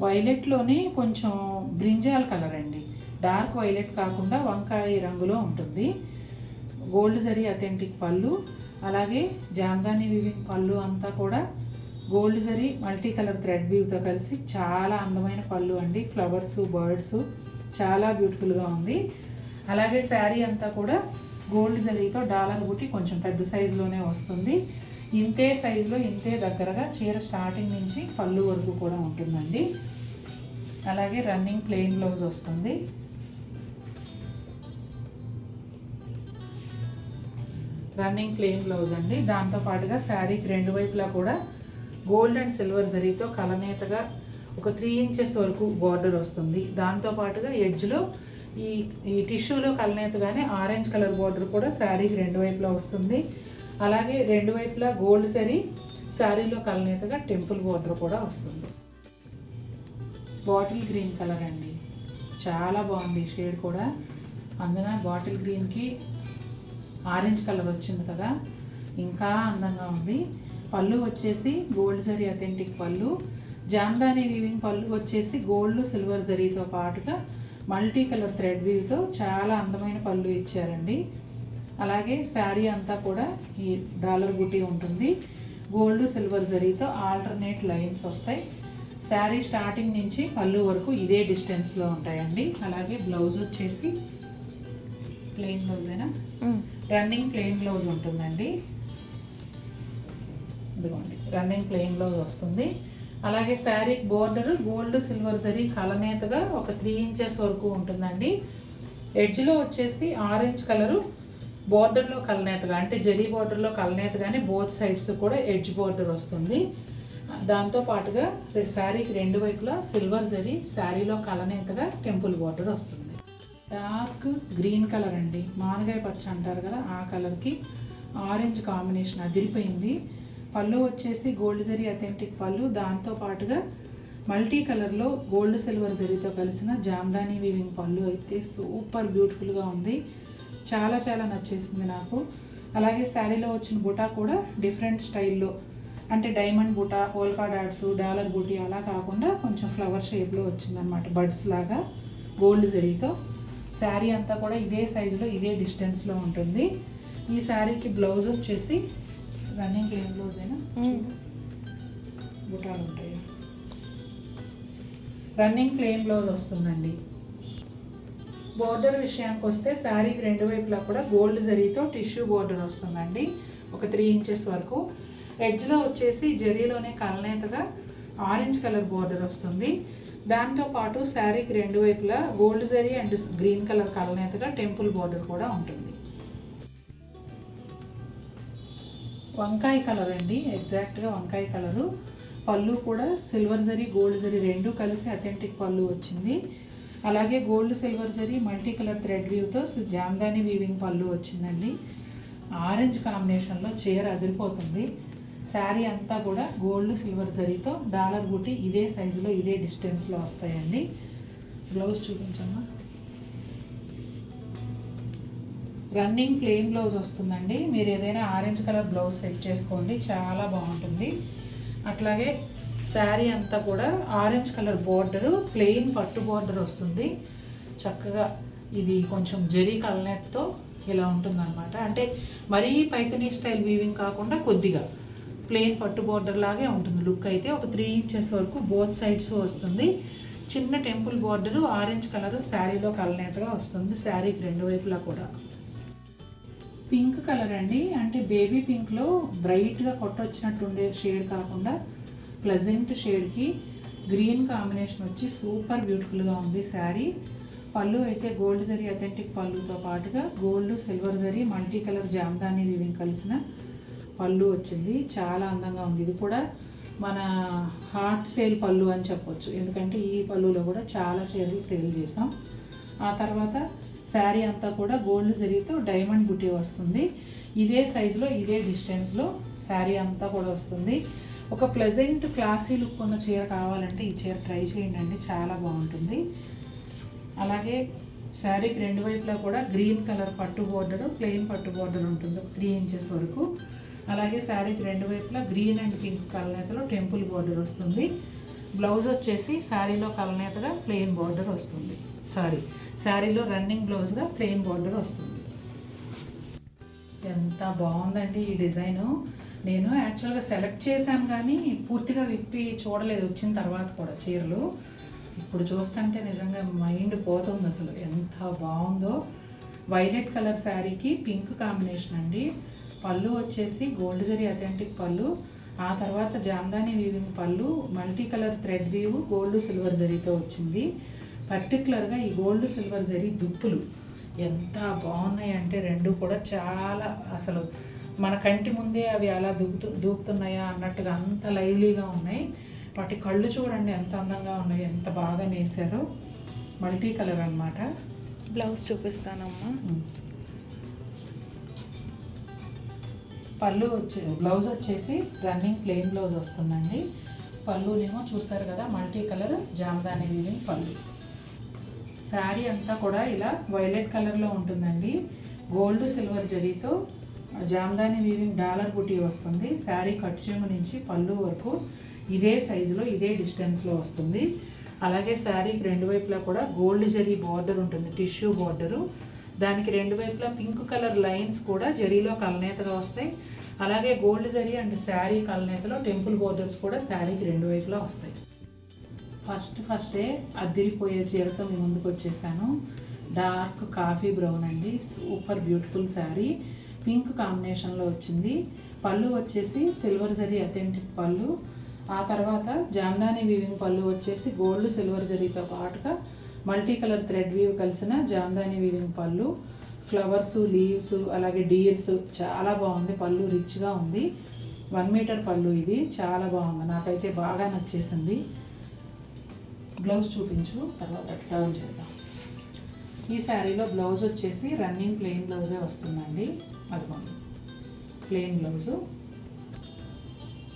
వైలెట్లోనే కొంచెం brinjal colour అండి, dark violet కాకుండా వంకాయ రంగులో ఉంటుంది. గోల్డ్ జరీ అథెంటిక్ పళ్ళు, అలాగే జామ్దాని వీవింగ్ పళ్ళు అంతా కూడా gold zari multi colour thread వీవ్తో కలిసి చాలా అందమైన పళ్ళు అండి. ఫ్లవర్స్, బర్డ్స్ చాలా బ్యూటిఫుల్గా ఉంది. అలాగే శారీ అంతా కూడా గోల్డ్ జరీతో డాలర్ బుట్టి కొంచెం పెద్ద సైజులోనే వస్తుంది. ఇంతే సైజులో ఇంతే దగ్గరగా చీర స్టార్టింగ్ నుంచి పళ్ళు వరకు కూడా ఉంటుందండి. అలాగే రన్నింగ్ ప్లెయిన్ బ్లౌజ్ వస్తుంది. రన్నింగ్ ప్లెయిన్ బ్లౌజ్ అండి. దాంతోపాటుగా శారీకి రెండు వైపులా కూడా గోల్డ్ అండ్ సిల్వర్ జరీతో కలనేతగా ఒక 3 ఇంచెస్ వరకు బార్డర్ వస్తుంది. దాంతోపాటుగా ఎడ్జ్లో ఈ టిష్యూలో కలనేతగానే ఆరెంజ్ కలర్ బార్డర్ కూడా శారీకి రెండు వైపులా వస్తుంది. అలాగే రెండు వైపులా గోల్డ్ జరీ, శారీలో కలనేతగా టెంపుల్ బార్డర్ కూడా వస్తుంది. బాటిల్ గ్రీన్ కలర్ అండి, చాలా బాగుంది షేడ్ కూడా. అందున బాటిల్ గ్రీన్కి ఆరెంజ్ కలర్ వచ్చింది కదా, ఇంకా అందంగా ఉంది. పళ్ళు వచ్చేసి గోల్డ్ జరీ అథెంటిక్ పళ్ళు, జామ్దాని వీవింగ్ పళ్ళు వచ్చేసి గోల్డ్ సిల్వర్ జరీతో పాటుగా మల్టీ కలర్ థ్రెడ్ వీవ్తో చాలా అందమైన పళ్ళు ఇచ్చారండి. అలాగే శారీ అంతా కూడా ఈ డాలర్ బుటీ ఉంటుంది. గోల్డ్ సిల్వర్ జరీతో ఆల్టర్నేట్ లైన్స్ వస్తాయి. శారీ స్టార్టింగ్ నుంచి పళ్ళు వరకు ఇదే డిస్టెన్స్లో ఉంటాయండి. అలాగే బ్లౌజ్ వచ్చేసి ప్లెయిన్ బ్లౌజ్ అయినా రన్నింగ్ ప్లెయిన్ బ్లౌజ్ ఉంటుందండి. ఇదిగోండి రన్నింగ్ ప్లెయిన్ బ్లౌజ్ వస్తుంది. అలాగే sari border gold silver zari కలనేతగా ఒక 3 ఇంచెస్ వరకు ఉంటుందండి. ఎడ్జ్లో వచ్చేసి ఆరెంజ్ కలరు బోర్డర్లో కలనేతగా, అంటే జరీ బోర్డర్లో కలనేతగానే బోత్ సైడ్స్ కూడా ఎడ్జ్ బోర్డర్ వస్తుంది. దాంతోపాటుగా శారీకి రెండు వైపులా సిల్వర్ జరీ, శారీలో కలనేతగా టెంపుల్ బోర్డర్ వస్తుంది. డార్క్ గ్రీన్ కలర్ అండి, మానగాయ పచ్చ అంటారు కదా, ఆ కలర్కి ఆరెంజ్ కాంబినేషన్ అదిరిపోయింది. పళ్ళు వచ్చేసి గోల్డ్ జరీ అథెంటిక్ పళ్ళు, దాంతోపాటుగా మల్టీ కలర్లో గోల్డ్ సిల్వర్ జరీతో కలిసిన జామ్దాని వీవింగ్ పళ్ళు అయితే సూపర్ బ్యూటిఫుల్గా ఉంది. చాలా చాలా నచ్చేసింది నాకు. అలాగే శారీలో వచ్చిన బుటా కూడా డిఫరెంట్ స్టైల్లో, అంటే డైమండ్ బుటా, పోల్కా డాట్స్, డాలర్ బుటీ అలా కాకుండా కొంచెం ఫ్లవర్ షేప్లో వచ్చిందనమాట, బడ్స్ లాగా గోల్డ్ జరీతో. శారీ అంతా కూడా ఇదే సైజులో ఇదే డిస్టెన్స్లో ఉంటుంది. ఈ శారీకి బ్లౌజ్ వచ్చేసి రన్నింగ్ ప్లెయిన్ బ్లౌజ్ అయినా బుటాలు ఉంటాయి. రన్నింగ్ ప్లెయిన్ బ్లౌజ్ వస్తుందండి. బోర్డర్ విషయానికి వస్తే శారీకి రెండు వైపులా కూడా గోల్డ్ జరీతో టిష్యూ బోర్డర్ వస్తుందండి, ఒక 3 ఇంచెస్ వరకు. ఎడ్జ్లో వచ్చేసి జరీలోనే కలనేతగా ఆరెంజ్ కలర్ బోర్డర్ వస్తుంది. దాంతోపాటు శారీకి రెండు వైపులా gold zari and green colour కలనేతగా టెంపుల్ బోర్డర్ కూడా ఉంటుంది. వంకాయ కలర్ అండి, ఎగ్జాక్ట్గా వంకాయ కలరు. పళ్ళు కూడా సిల్వర్ జరీ గోల్డ్ జరీ రెండు కలిసి అథెంటిక్ పళ్ళు వచ్చింది. అలాగే gold silver zari multi colour thread వీవ్తో జామ్దాని వీవింగ్ పళ్ళు వచ్చిందండి. ఆరెంజ్ కాంబినేషన్లో చీర అదిరిపోతుంది. శారీ అంతా కూడా గోల్డ్ సిల్వర్ జరీతో డాలర్ బుట్టి ఇదే సైజులో ఇదే డిస్టెన్స్లో వస్తాయండి. బ్లౌజ్ చూపించమ్మా. రన్నింగ్ ప్లెయిన్ బ్లౌజ్ వస్తుందండి. మీరు ఏదైనా ఆరెంజ్ కలర్ బ్లౌజ్ సెట్ చేసుకోండి, చాలా బాగుంటుంది. అట్లాగే శారీ అంతా కూడా ఆరెంజ్ కలర్ బోర్డరు, ప్లెయిన్ పట్టు బోర్డర్ వస్తుంది. చక్కగా ఇది కొంచెం జరీ కలనేతో ఇలా ఉంటుందన్నమాట. అంటే మరీ పైతనీ స్టైల్ వీవింగ్ కాకుండా కొద్దిగా ప్లెయిన్ పట్టు బోర్డర్ లాగే ఉంటుంది లుక్. అయితే ఒక 3 ఇంచెస్ వరకు బోత్ సైడ్స్ వస్తుంది. చిన్న టెంపుల్ బోర్డరు ఆరెంజ్ కలరు శారీలో కలనేతగా వస్తుంది. శారీకి రెండు వైపులా కూడా పింక్ కలర్ అండి, అంటే బేబీ పింక్లో బ్రైట్గా కొట్టొచ్చినట్టు ఉండే షేడ్ కాకుండా ప్లెజెంట్ షేడ్కి గ్రీన్ కాంబినేషన్ వచ్చి సూపర్ బ్యూటిఫుల్గా ఉంది శారీ. పళ్ళు అయితే గోల్డ్ జరీ అథెంటిక్ పళ్ళుతో పాటుగా gold silver zari multi colour Jamdani weaving కలిసిన పళ్ళు వచ్చింది. చాలా అందంగా ఉంది. ఇది కూడా మన హాట్ సేల్ పళ్ళు అని చెప్పొచ్చు, ఎందుకంటే ఈ పళ్ళులో కూడా చాలా చీరలు సేల్ చేసాం. ఆ తర్వాత శారీ అంతా కూడా గోల్డ్ జరీతో డైమండ్ బుటీ వస్తుంది. ఇదే సైజులో ఇదే డిస్టెన్స్లో శారీ అంతా కూడా వస్తుంది. ఒక ప్లెజెంట్ క్లాసీ లుక్ ఉన్న చీర కావాలంటే ఈ చీర ట్రై చేయండి అండి, చాలా బాగుంటుంది. అలాగే శారీకి రెండు వైపులా కూడా గ్రీన్ కలర్ పట్టు బోర్డర్, ప్లెయిన్ పట్టు బోర్డర్ ఉంటుంది 3 ఇంచెస్ వరకు. అలాగే శారీకి రెండు వైపులా గ్రీన్ అండ్ పింక్ కలర్లో టెంపుల్ బోర్డర్ వస్తుంది. బ్లౌజ్ వచ్చేసి శారీలో కలనేతగా ప్లెయిన్ బార్డర్ వస్తుంది. శారీలో రన్నింగ్ బ్లౌజ్గా ప్లెయిన్ బార్డర్ వస్తుంది. ఎంత బాగుందండి ఈ డిజైను. నేను యాక్చువల్గా సెలెక్ట్ చేశాను కానీ పూర్తిగా విప్పి చూడలేదు వచ్చిన తర్వాత కూడా చీరలు. ఇప్పుడు చూస్తుంటే నిజంగా మైండ్ పోతుంది అసలు, ఎంత బాగుందో. వైలెట్ కలర్ శారీకి పింక్ కాంబినేషన్ అండి. పళ్ళు వచ్చేసి గోల్డ్ జరీ అథెంటిక్ పళ్ళు, ఆ తర్వాత జామ్దాని వీవింగ్ పళ్ళు, multi colour thread weave gold silver జరీతో వచ్చింది. పర్టికులర్గా ఈ గోల్డ్ సిల్వర్ జరీ దుప్పులు ఎంత బాగున్నాయి అంటే రెండు కూడా చాలా అసలు మన కంటి ముందే అవి అలా దూకుతున్నాయా అన్నట్టుగా అంత లైవ్లీగా ఉన్నాయి. వాటి కళ్ళు చూడండి ఎంత అందంగా ఉన్నాయి, ఎంత బాగా నేసారో. మల్టీ కలర్ అన్నమాట. బ్లౌజ్ చూపిస్తానమ్మా. బ్లౌజ్ వచ్చేసి రన్నింగ్ ప్లెయిన్ బ్లౌజ్ వస్తుందండి. పళ్ళునేమో చూసారు కదా మల్టీ కలర్ జామ్దాని వీవింగ్ పళ్ళు. శారీ అంతా కూడా ఇలా వైలెట్ కలర్లో ఉంటుందండి. గోల్డ్ సిల్వర్ జరీతో జామ్దాని వీవింగ్ డాలర్ బుటీ వస్తుంది. శారీ కట్ చెంగు నుంచి పళ్ళు వరకు ఇదే సైజులో ఇదే డిస్టెన్స్లో వస్తుంది. అలాగే శారీకి రెండు వైపులా కూడా గోల్డ్ జరీ బార్డర్ ఉంటుంది, టిష్యూ బార్డరు. దానికి రెండు వైపులా పింక్ కలర్ లైన్స్ కూడా జరీలో కలనేతగా వస్తాయి. అలాగే గోల్డ్ జరీ అండ్ శారీ కలనేతలో టెంపుల్ బోర్డర్స్ కూడా శారీకి రెండు వైపులా వస్తాయి. ఫస్టే అద్దిరిపోయే చీరతో మీ ముందుకు వచ్చేసాను. డార్క్ కాఫీ బ్రౌన్ అండి, సూపర్ బ్యూటిఫుల్ శారీ. పింక్ కాంబినేషన్లో వచ్చింది. పళ్ళు వచ్చేసి సిల్వర్ జరీ అథెంటిక్ పళ్ళు, ఆ తర్వాత జామ్దాని వీవింగ్ పళ్ళు వచ్చేసి గోల్డ్ సిల్వర్ జరీతో పాటుగా మల్టీ కలర్ థ్రెడ్ వీవ్ కలిసిన జామ్దాని వీవింగ్ పళ్ళు, ఫ్లవర్స్, లీవ్స్, అలాగే డీర్స్. చాలా బాగుంది పళ్ళు, రిచ్గా ఉంది. 1 మీటర్ పళ్ళు ఇది, చాలా బాగుంది, నాకైతే బాగా నచ్చేసింది. బ్లౌజ్ చూపించు, తర్వాత టర్న్ చేద్దాం. ఈ శారీలో బ్లౌజ్ వచ్చేసి రన్నింగ్ ప్లెయిన్ బ్లౌజే వస్తుందండి. అదిగోండి ప్లెయిన్ బ్లౌజు.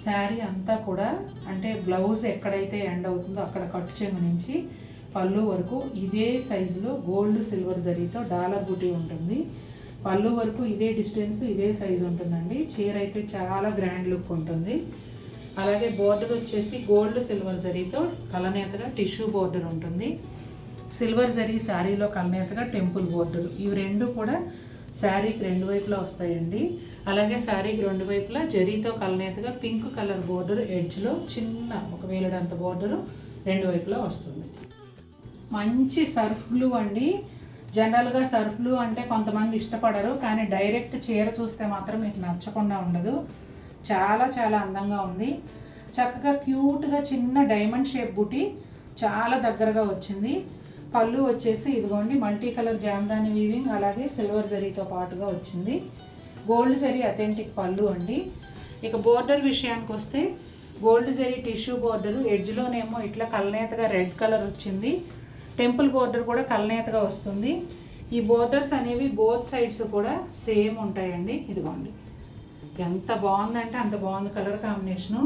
శారీ అంతా కూడా అంటే బ్లౌజ్ ఎక్కడైతే ఎండ్ అవుతుందో అక్కడ కట్ చెంగు నుంచి పళ్ళు వరకు ఇదే సైజులో గోల్డ్ సిల్వర్ జరీతో డాలర్ బుటీ ఉంటుంది. పళ్ళు వరకు ఇదే డిస్టెన్స్ ఇదే సైజు ఉంటుందండి. చీర అయితే చాలా గ్రాండ్ లుక్ ఉంటుంది. అలాగే బోర్డర్ వచ్చేసి గోల్డ్ సిల్వర్ జరీతో కలనేతగా టిష్యూ బోర్డర్ ఉంటుంది. సిల్వర్ జరీ శారీలో కలనేతగా టెంపుల్ బోర్డర్. ఇవి రెండు కూడా శారీకి రెండు వైపులా వస్తాయండి. అలాగే శారీకి రెండు వైపులా జరీతో కలనేతగా పింక్ కలర్ బోర్డర్ ఎడ్జ్లో చిన్న ఒక వేలడంత బోర్డరు రెండు వైపులా వస్తుంది. మంచి సర్ఫ్ బ్లూ అండి. జనరల్గా సర్ఫ్ బ్లూ అంటే కొంతమంది ఇష్టపడరు, కానీ డైరెక్ట్ చీర చూస్తే మాత్రం మీకు నచ్చకుండా ఉండదు. చాలా చాలా అందంగా ఉంది. చక్కగా క్యూట్గా చిన్న డైమండ్ షేప్ బుటీ చాలా దగ్గరగా వచ్చింది. పళ్ళు వచ్చేసి ఇదిగోండి మల్టీ కలర్ జామ్దాని వీవింగ్ అలాగే సిల్వర్ జరీతో పాటుగా వచ్చింది. గోల్డ్ జరీ అథెంటిక్ పళ్ళు అండి. ఇక బోర్డర్ విషయానికి వస్తే గోల్డ్ జరీ టిష్యూ బోర్డరు ఎడ్జ్లోనేమో ఇట్లా కలనేతగా రెడ్ కలర్ వచ్చింది. టెంపుల్ బోర్డర్ కూడా కలనేతగా వస్తుంది. ఈ బోర్డర్స్ అనేవి బోత్ సైడ్స్ కూడా సేమ్ ఉంటాయండి. ఇదిగోండి ఎంత బాగుందంటే అంత బాగుంది కలర్ కాంబినేషను.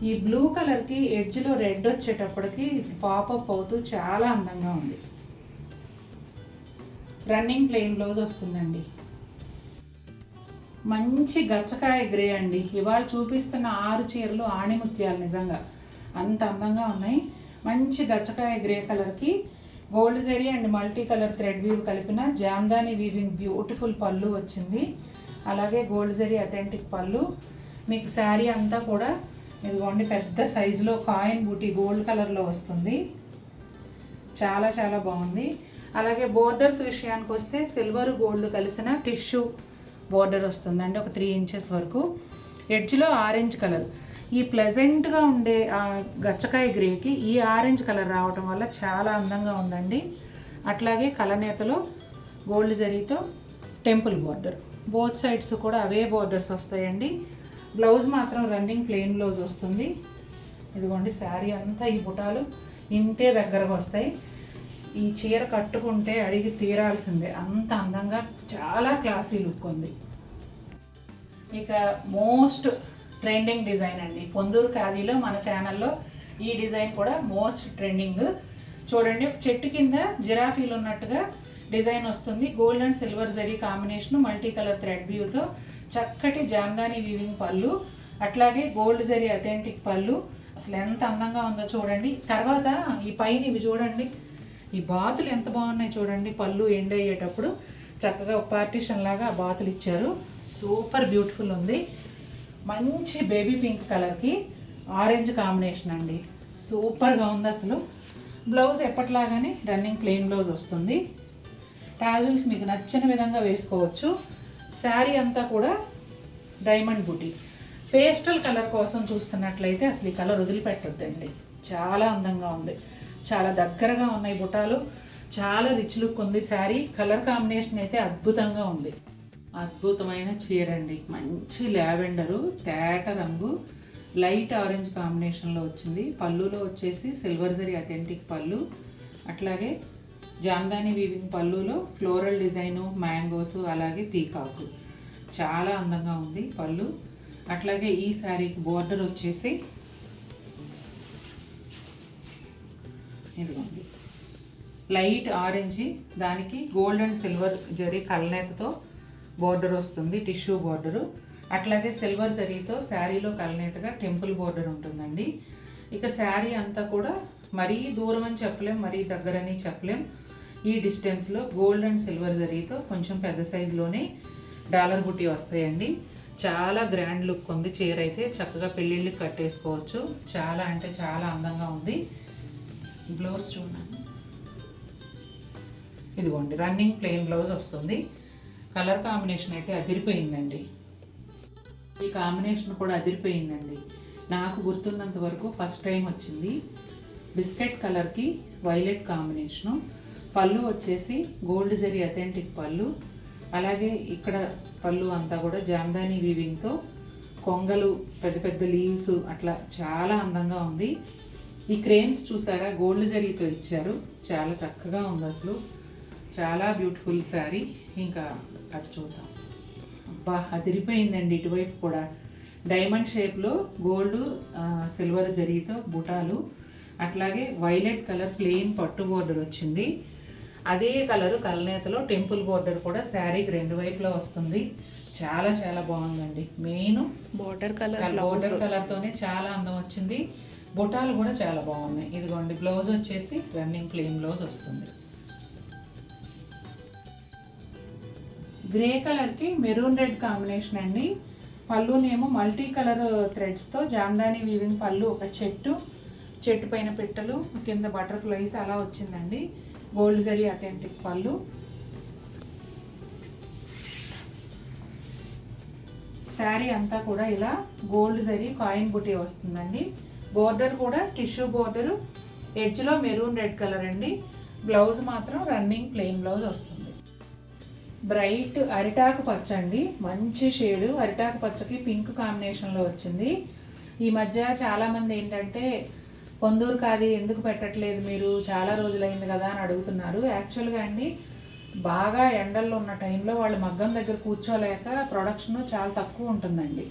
ఈ బ్లూ కలర్కి ఎడ్జ్లో రెడ్ వచ్చేటప్పటికి పాపప్ అవుతూ చాలా అందంగా ఉంది. రన్నింగ్ ప్లెయిన్ బ్లౌజ్ వస్తుందండి. మంచి గచ్చకాయ గ్రే అండి. ఇవాళ చూపిస్తున్న 6 చీరలు ఆణిముత్యాలు, నిజంగా అంత అందంగా ఉన్నాయి. మంచి గచ్చకాయ గ్రే కలర్కి gold zari and multi colour thread weave కలిపిన జామ్దాని వీవింగ్ బ్యూటిఫుల్ పళ్ళు వచ్చింది. అలాగే గోల్డ్ జరీ అథెంటిక్ పళ్ళు. మీకు శారీ అంతా కూడా ఇదిగోండి పెద్ద సైజులో కాయిన్ బూటీ గోల్డ్ కలర్లో వస్తుంది. చాలా చాలా బాగుంది. అలాగే బోర్డర్స్ విషయానికి వస్తే సిల్వర్ గోల్డ్ కలిసిన టిష్యూ బోర్డర్ వస్తుంది అంటే ఒక 3 ఇంచెస్ వరకు. ఎడ్జ్లో ఆరెంజ్ కలర్. ఈ ప్లెజెంట్గా ఉండే ఆ గచ్చకాయ గ్రేకి ఈ ఆరెంజ్ కలర్ రావటం వల్ల చాలా అందంగా ఉందండి. అట్లాగే కలనేతలో గోల్డ్ జరీతో టెంపుల్ బోర్డర్. బోత్ సైడ్స్ కూడా అవే బోర్డర్స్ వస్తాయండి. బ్లౌజ్ మాత్రం రన్నింగ్ ప్లెయిన్ బ్లౌజ్ వస్తుంది. ఇదిగోండి శారీ అంతా ఈ బుటాలు ఇంతే దగ్గరకు వస్తాయి. ఈ చీర కట్టుకుంటే అడిగి తీరాల్సిందే, అంత అందంగా చాలా క్లాసీ లుక్ ఉంది. ఇక మోస్ట్ ట్రెండింగ్ డిజైన్ అండి. పొందూరు ఖాదీలో మన ఛానల్లో ఈ డిజైన్ కూడా మోస్ట్ ట్రెండింగ్. చూడండి చెట్టు కింద జిరాఫీలు ఉన్నట్టుగా డిజైన్ వస్తుంది. Gold and silver zari combination multi colour thread వ్యూతో చక్కటి జామ్దాని వీవింగ్ పళ్ళు, అట్లాగే గోల్డ్ జరీ అథెంటిక్ పళ్ళు, అసలు ఎంత అందంగా ఉందో చూడండి. తర్వాత ఈ పైన ఇవి చూడండి, ఈ బాతులు ఎంత బాగున్నాయి చూడండి. పళ్ళు ఎండ్ అయ్యేటప్పుడు చక్కగా ఒక పార్టీషన్ లాగా ఆ బాతులు ఇచ్చారు. సూపర్ బ్యూటిఫుల్ ఉంది. మంచి బేబీ పింక్ కలర్కి ఆరెంజ్ కాంబినేషన్ అండి. సూపర్గా ఉంది అసలు. బ్లౌజ్ ఎప్పట్లాగానే రన్నింగ్ ప్లెయిన్ బ్లౌజ్ వస్తుంది. టాజిల్స్ మీకు నచ్చిన విధంగా వేసుకోవచ్చు. శారీ అంతా కూడా డైమండ్ బుటీ. పేస్టల్ కలర్ కోసం చూస్తున్నట్లయితే అసలు ఈ కలర్ వదిలిపెట్టొద్దండి. చాలా అందంగా ఉంది. చాలా దగ్గరగా ఉన్నాయి బుటాలు. చాలా రిచ్ లుక్ ఉంది శారీ. కలర్ కాంబినేషన్ అయితే అద్భుతంగా ఉంది. అద్భుతమైన చీర అండి. మంచి లావెండరు తేట రంగు లైట్ ఆరెంజ్ కాంబినేషన్లో వచ్చింది. పళ్ళులో వచ్చేసి సిల్వర్ జరీ అథెంటిక్ పళ్ళు, అట్లాగే జామ్దాని వీవింగ్ పళ్ళులో ఫ్లోరల్ డిజైను, మ్యాంగోస్, అలాగే పీకాకు. చాలా అందంగా ఉంది పళ్ళు. అట్లాగే ఈ శారీకి బోర్డర్ వచ్చేసి ఇదిగోండి లైట్ ఆరెంజ్, దానికి గోల్డ్ అండ్ సిల్వర్ జరీ కలనేతతో బోర్డర్ వస్తుంది, టిష్యూ బోర్డరు. అట్లాగే సిల్వర్ జరీతో శారీలో కలనేతగా టెంపుల్ బోర్డర్ ఉంటుందండి. ఇక శారీ అంతా కూడా మరీ దూరం అని చెప్పలేం, మరీ దగ్గరని చెప్పలేం. ఈ డిస్టెన్స్లో గోల్డ్ అండ్ సిల్వర్ జరీతో కొంచెం పెద్ద సైజులోనే డాలర్ బుట్టి వస్తాయండి. చాలా గ్రాండ్ లుక్ ఉంది చీర అయితే. చక్కగా పెళ్ళిళ్ళకి కట్టేసుకోవచ్చు. చాలా అంటే చాలా అందంగా ఉంది. బ్లౌజ్ చూడండి, ఇదిగోండి రన్నింగ్ ప్లెయిన్ బ్లౌజ్ వస్తుంది. కలర్ కాంబినేషన్ అయితే అదిరిపోయిందండి. ఈ కాంబినేషన్ కూడా అదిరిపోయిందండి. నాకు గుర్తున్నంత వరకు ఫస్ట్ టైం వచ్చింది. బిస్కెట్ కలర్కి వైలెట్ కాంబినేషను. పళ్ళు వచ్చేసి గోల్డ్ జరీ అథెంటిక్ పళ్ళు, అలాగే ఇక్కడ పళ్ళు అంతా కూడా జామ్దాని వీవింగ్తో కొంగలు, పెద్ద పెద్ద లీవ్స్ అట్లా చాలా అందంగా ఉంది. ఈ క్రేన్స్ చూసారా, గోల్డ్ జరీతో ఇచ్చారు. చాలా చక్కగా ఉంది అసలు. చాలా బ్యూటిఫుల్ శారీ. ఇంకా అటు చూద్దాం. అబ్బా అదిరిపోయిందండి. ఇటువైపు కూడా డైమండ్ షేప్లో గోల్డ్ సిల్వర్ జరీతో బుటాలు, అట్లాగే వైలెట్ కలర్ ప్లెయిన్ పట్టు బోర్డర్ వచ్చింది. అదే కలరు కలనేతలో టెంపుల్ బోర్డర్ కూడా శారీకి రెండు వైపులో వస్తుంది. చాలా చాలా బాగుందండి. మెయిన్ బోర్డర్ కలర్తోనే చాలా అందం వచ్చింది. బుటాలు కూడా చాలా బాగున్నాయి. ఇదిగోండి బ్లౌజ్ వచ్చేసి రన్నింగ్ ప్లెయిన్ బ్లౌజ్ వస్తుంది. గ్రే కలర్కి మెరూన్ రెడ్ కాంబినేషన్ అండి. పళ్ళునేమో మల్టీ కలర్ థ్రెడ్స్తో జామ్దాని వీవింగ్ పళ్ళు, ఒక చెట్టు పైన పెట్టలు, కింద బటర్ఫ్లైస్ అలా వచ్చిందండి. గోల్డ్ జరీ అథెంటిక్ పళ్ళు. శారీ అంతా కూడా ఇలా గోల్డ్ జరీ కాయిన్ బుటీ వస్తుందండి. బోర్డర్ కూడా టిష్యూ బోర్డరు, ఎడ్జ్లో మెరూన్ రెడ్ కలర్ అండి. బ్లౌజ్ మాత్రం రన్నింగ్ ప్లెయిన్ బ్లౌజ్ వస్తుంది. బ్రైట్ అరిటాకు పచ్చ అండి. మంచి షేడు అరిటాకు పచ్చకి పింక్ కాంబినేషన్లో వచ్చింది. ఈ మధ్య చాలామంది ఏంటంటే పొందూరు కాది ఎందుకు పెట్టట్లేదు మీరు, చాలా రోజులైంది కదా అని అడుగుతున్నారు. యాక్చువల్గా అండి బాగా ఎండల్లో ఉన్న టైంలో వాళ్ళు మగ్గం దగ్గర కూర్చోలేక ప్రొడక్షన్ చాలా తక్కువ ఉంటుందండి.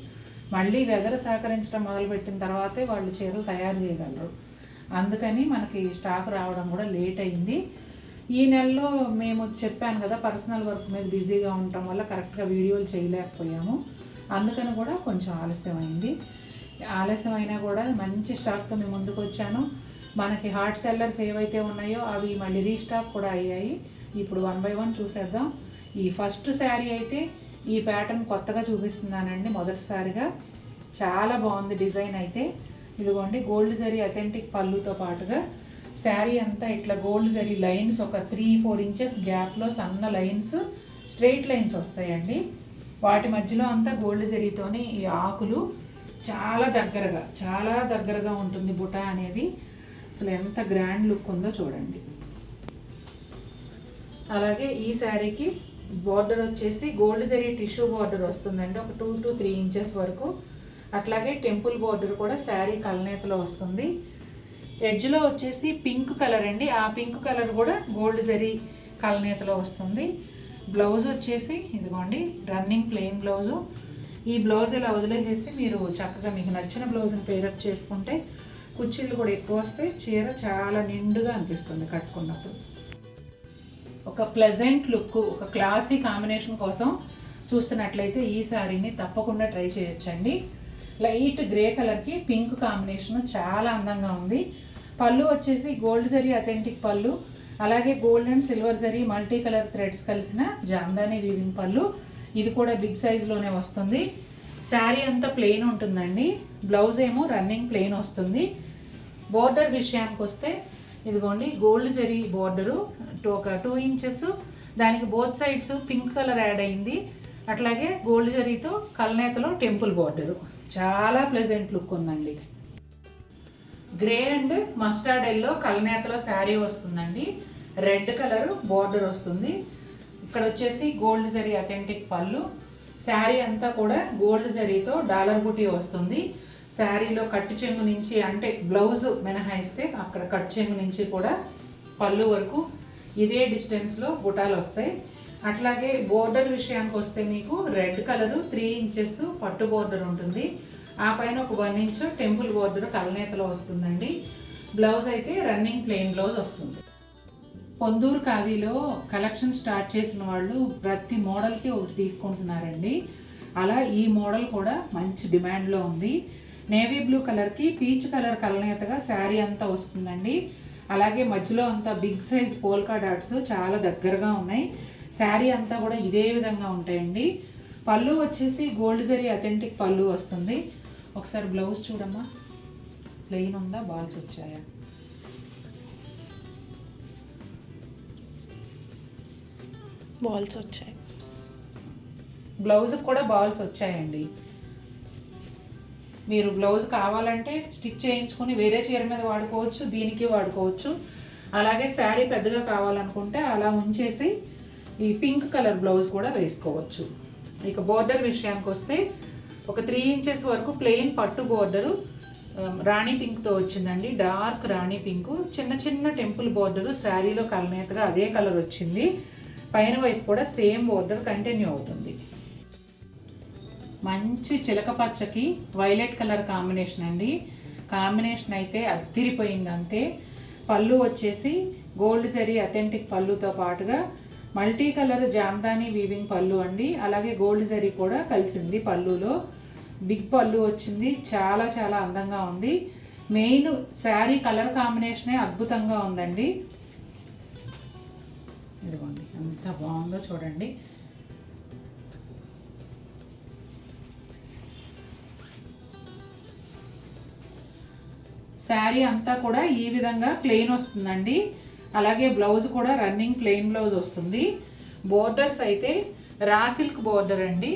మళ్ళీ వెదర్ సహకరించడం మొదలుపెట్టిన తర్వాతే వాళ్ళు చీరలు తయారు చేయగలరు. అందుకని మనకి స్టాక్ రావడం కూడా లేట్ అయింది. ఈ నెలలో మేము చెప్పాను కదా, పర్సనల్ వర్క్ మీద బిజీగా ఉండటం వల్ల కరెక్ట్గా వీడియోలు చేయలేకపోయాము. అందుకని కూడా కొంచెం ఆలస్యం అయింది. ఆలస్యం అయినా కూడా మంచి స్టాక్తో మేము ముందుకు వచ్చాను. మనకి హాట్ సెల్లర్స్ ఏవైతే ఉన్నాయో అవి మళ్ళీ రీస్టాక్ కూడా అయ్యాయి. ఇప్పుడు 1 by 1 చూసేద్దాం. ఈ ఫస్ట్ శారీ అయితే ఈ ప్యాటర్న్ కొత్తగా చూపిస్తున్నానండి మొదటిసారిగా. చాలా బాగుంది డిజైన్ అయితే. ఇదిగోండి గోల్డ్ జరీ అథెంటిక్ పళ్ళుతో పాటుగా శారీ అంతా ఇట్లా గోల్డ్ జరీ లైన్స్ ఒక 3-4 ఇంచెస్ గ్యాప్లో సన్న లైన్స్, స్ట్రెయిట్ లైన్స్ వస్తాయండి. వాటి మధ్యలో అంతా గోల్డ్ జరీతోనే ఈ ఆకులు చాలా దగ్గరగా ఉంటుంది బుటా అనేది. అసలు ఎంత గ్రాండ్ లుక్ ఉందో చూడండి. అలాగే ఈ శారీకి బార్డర్ వచ్చేసి గోల్డ్ జరీ టిష్యూ బార్డర్ వస్తుందండి, ఒక 2 to 3 ఇంచెస్ వరకు. అట్లాగే టెంపుల్ బార్డర్ కూడా శారీ కలనేతలో వస్తుంది. ఎడ్జ్లో వచ్చేసి పింక్ కలర్ అండి. ఆ పింక్ కలర్ కూడా గోల్డ్ జరీ కలనేతలో వస్తుంది. బ్లౌజ్ వచ్చేసి ఇదిగోండి రన్నింగ్ ప్లెయిన్ బ్లౌజు. ఈ బ్లౌజ్ ఇలా వదిలేసేసి మీరు చక్కగా మీకు నచ్చిన బ్లౌజ్ని పేరప్ చేసుకుంటే కుర్చీలు కూడా ఎక్కువ వస్తాయి. చీర చాలా నిండుగా అనిపిస్తుంది కట్టుకున్నప్పుడు. ఒక ప్లెజెంట్ లుక్, ఒక క్లాసీ కాంబినేషన్ కోసం చూస్తున్నట్లయితే ఈ శారీని తప్పకుండా ట్రై చేయొచ్చండి. లైట్ గ్రే కలర్కి పింక్ కాంబినేషన్ చాలా అందంగా ఉంది. పళ్ళు వచ్చేసి గోల్డ్ జరీ అథెంటిక్ పళ్ళు, అలాగే gold and silver zari multi colour threads కలిసిన జామ్దాని వీవింగ్ పళ్ళు. ఇది కూడా బిగ్ సైజులోనే వస్తుంది. శారీ అంతా ప్లెయిన్ ఉంటుందండి. బ్లౌజ్ ఏమో రన్నింగ్ ప్లెయిన్ వస్తుంది. బోర్డర్ విషయానికి వస్తే ఇదిగోండి గోల్డ్ జరీ బోర్డరు ఒక 2 ఇంచెస్, దానికి both sides pink colour add అయింది. అట్లాగే గోల్డ్ జరీతో కల్నేతలో టెంపుల్ బోర్డరు. చాలా ప్లెజెంట్ లుక్ ఉందండి. గ్రే అండ్ మస్టర్డ్ ఎల్లో కల్నేతలో శారీ వస్తుందండి. రెడ్ కలర్ బోర్డర్ వస్తుంది. ఇక్కడ వచ్చేసి గోల్డ్ జరీ అథెంటిక్ పళ్ళు. శారీ అంతా కూడా గోల్డ్ జరీతో డాలర్ బుటీ వస్తుంది. శారీలో కట్టు చెంగు నుంచి అంటే బ్లౌజ్ మినహాయిస్తే అక్కడ కట్టు చెంగు నుంచి కూడా పళ్ళు వరకు ఇదే డిస్టెన్స్లో బుటాలు వస్తాయి. అట్లాగే బోర్డర్ విషయానికి వస్తే మీకు రెడ్ కలరు 3 ఇంచెస్ పట్టు బోర్డర్ ఉంటుంది. ఆ పైన ఒక 1 ఇంచ్ టెంపుల్ బోర్డర్ కలనేతలో వస్తుందండి. బ్లౌజ్ అయితే రన్నింగ్ ప్లెయిన్ బ్లౌజ్ వస్తుంది. పొందూరు ఖాదీలో కలెక్షన్ స్టార్ట్ చేసిన వాళ్ళు ప్రతి మోడల్కి ఒకటి తీసుకుంటున్నారండి. అలా ఈ మోడల్ కూడా మంచి డిమాండ్లో ఉంది. నేవీ బ్లూ కలర్కి పీచ్ కలర్ కలనేతగా శారీ అంతా వస్తుందండి. అలాగే మధ్యలో అంతా బిగ్ సైజ్ పోల్కా డాట్స్ చాలా దగ్గరగా ఉన్నాయి. శారీ అంతా కూడా ఇదే విధంగా ఉంటాయండి. పళ్ళు వచ్చేసి గోల్డ్ జరీ అథెంటిక్ పళ్ళు వస్తుంది. ఒకసారి బ్లౌజ్ చూడమ్మా, ప్లెయిన్ ఉందా, బాల్స్ వచ్చాయా? బాల్స్ వచ్చాయి. బ్లౌజ్కి కూడా బాల్స్ వచ్చాయండి. మీరు బ్లౌజ్ కావాలంటే స్టిచ్ చేయించుకొని వేరే చీర మీద వాడుకోవచ్చు, దీనికి వాడుకోవచ్చు. అలాగే శారీ పెద్దగా కావాలనుకుంటే అలా ఉంచేసి ఈ పింక్ కలర్ బ్లౌజ్ కూడా వేసుకోవచ్చు. ఇక బోర్డర్ విషయానికి వస్తే ఒక 3 ఇంచెస్ వరకు ప్లెయిన్ పట్టు బోర్డరు రాణి పింక్తో వచ్చిందండి. డార్క్ రాణి పింకు, చిన్న చిన్న టెంపుల్ బోర్డరు శారీలో కలనేతగా అదే కలర్ వచ్చింది. పైన వైపు కూడా సేమ్ బోర్డర్ కంటిన్యూ అవుతుంది. మంచి చిలక పచ్చకి వైలెట్ కలర్ కాంబినేషన్ అండి. కాంబినేషన్ అయితే అద్దిరిపోయింది అంతే. పళ్ళు వచ్చేసి గోల్డ్ జరీ అథెంటిక్ పళ్ళుతో పాటుగా మల్టీ కలర్ జామ్దాని వీవింగ్ పళ్ళు అండి. అలాగే గోల్డ్ జరీ కూడా కలిసింది పళ్ళులో. బిగ్ పళ్ళు వచ్చింది. చాలా చాలా అందంగా ఉంది. మెయిన్ శారీ కలర్ కాంబినేషనే అద్భుతంగా ఉందండి. ఇదిగోండి ఎంత బాగుందో చూడండి. శారీ అంతా కూడా ఈ విధంగా ప్లెయిన్ వస్తుందండి. అలాగే బ్లౌజ్ కూడా రన్నింగ్ ప్లెయిన్ బ్లౌజ్ వస్తుంది. బోర్డర్స్ అయితే రా సిల్క్ బోర్డర్ అండి.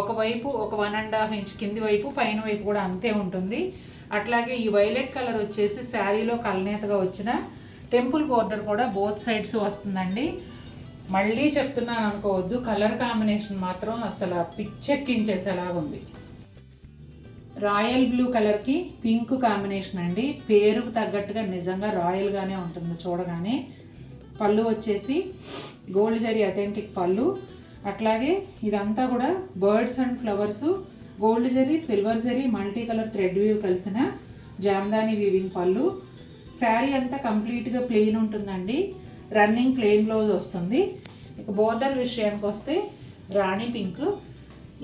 ఒకవైపు ఒక 1.5 ఇంచ్ కింది వైపు, పైన వైపు కూడా అంతే ఉంటుంది. అట్లాగే ఈ వైలెట్ కలర్ వచ్చేసి శారీలో కలనేతగా వచ్చిన టెంపుల్ బోర్డర్ కూడా బోత్ సైడ్స్ వస్తుందండి. మళ్ళీ చెప్తున్నాను అనుకోవద్దు, కలర్ కాంబినేషన్ మాత్రం అసలు పిచ్చెక్కించేసేలాగా ఉంది. రాయల్ బ్లూ కలర్కి పింక్ కాంబినేషన్ అండి. పేరుకు తగ్గట్టుగా నిజంగా రాయల్గానే ఉంటుంది చూడగానే. పళ్ళు వచ్చేసి గోల్డ్ జరీ అథెంటిక్ పళ్ళు. అట్లాగే ఇదంతా కూడా birds and flowers, gold zari silver zari multi colour thread weave కలిసిన జామ్దాని వీవింగ్ పళ్ళు. శారీ అంతా కంప్లీట్గా ప్లెయిన్ ఉంటుందండి. రన్నింగ్ ప్లెయిన్ బ్లౌజ్ వస్తుంది. ఇక బోర్డర్ విషయానికి వస్తే రాణి పింక్,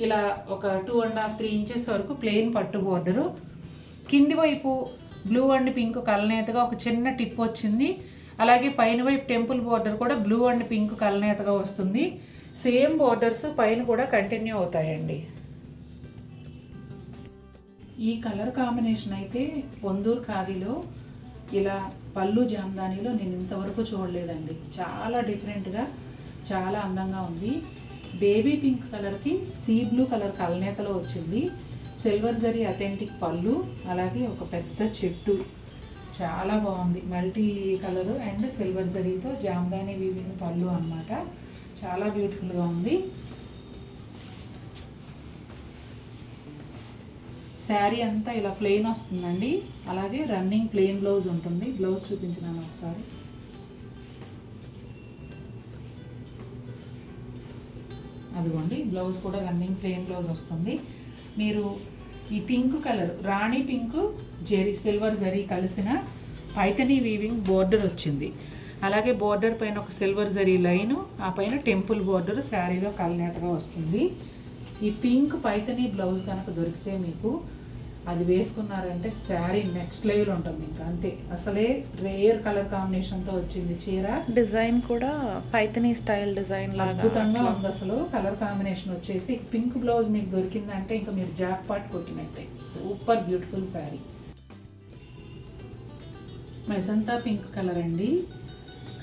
ఇలా ఒక 2.5-3 ఇంచెస్ వరకు ప్లెయిన్ పట్టు బోర్డరు. కింది వైపు బ్లూ అండ్ పింక్ కలనేతగా ఒక చిన్న టిప్ వచ్చింది. అలాగే పైన వైపు టెంపుల్ బోర్డర్ కూడా బ్లూ అండ్ పింక్ కలనేతగా వస్తుంది. సేమ్ బోర్డర్స్ పైన కూడా కంటిన్యూ అవుతాయండి. ఈ కలర్ కాంబినేషన్ అయితే పొందూరు ఖాదీలో ఇలా పళ్ళు జామ్దానీలో నేను ఇంతవరకు చూడలేదండి. చాలా డిఫరెంట్గా చాలా అందంగా ఉంది. బేబీ పింక్ కలర్కి సీ బ్లూ కలర్ కలనేతలో వచ్చింది. సిల్వర్ జరీ అథెంటిక్ పళ్ళు, అలాగే ఒక పెద్ద చెట్టు చాలా బాగుంది. మల్టీ కలరు అండ్ సిల్వర్ జరీతో జామ్దాని వీవింగ్ పళ్ళు అన్నమాట. చాలా బ్యూటిఫుల్గా ఉంది. శారీ అంతా ఇలా ప్లెయిన్ వస్తుందండి. అలాగే రన్నింగ్ ప్లెయిన్ బ్లౌజ్ ఉంటుంది. బ్లౌజ్ చూపించినాను ఒకసారి. అదిగోండి బ్లౌజ్ కూడా రన్నింగ్ ప్లెయిన్ బ్లౌజ్ వస్తుంది. మీరు ఈ పింక్ కలర్ రాణి పింక్ జరీ సిల్వర్ జరీ కలిసిన పైతనీ వీవింగ్ బోర్డర్ వచ్చింది. అలాగే బోర్డర్ పైన ఒక సిల్వర్ జరీ లైను, ఆ పైన టెంపుల్ బోర్డర్ శారీలో కలనేతగా వస్తుంది. ఈ పింక్ పైతనీ బ్లౌజ్ కనుక దొరికితే మీకు అది వేసుకున్నారంటే శారీ నెక్స్ట్ లెవెల్ ఉంటుంది. ఇంకా అంతే, అసలే రేర్ కలర్ కాంబినేషన్తో వచ్చింది చీర. డిజైన్ కూడా పైథనీ స్టైల్ డిజైన్ లాగా అద్భుతంగా ఉంది అసలు. కలర్ కాంబినేషన్ వచ్చేసి పింక్ బ్లౌజ్ మీకు దొరికిందంటే ఇంకా మీరు జాక్ పాట్ కొట్టినట్టే. Super beautiful sari. Magenta pink colour అండి.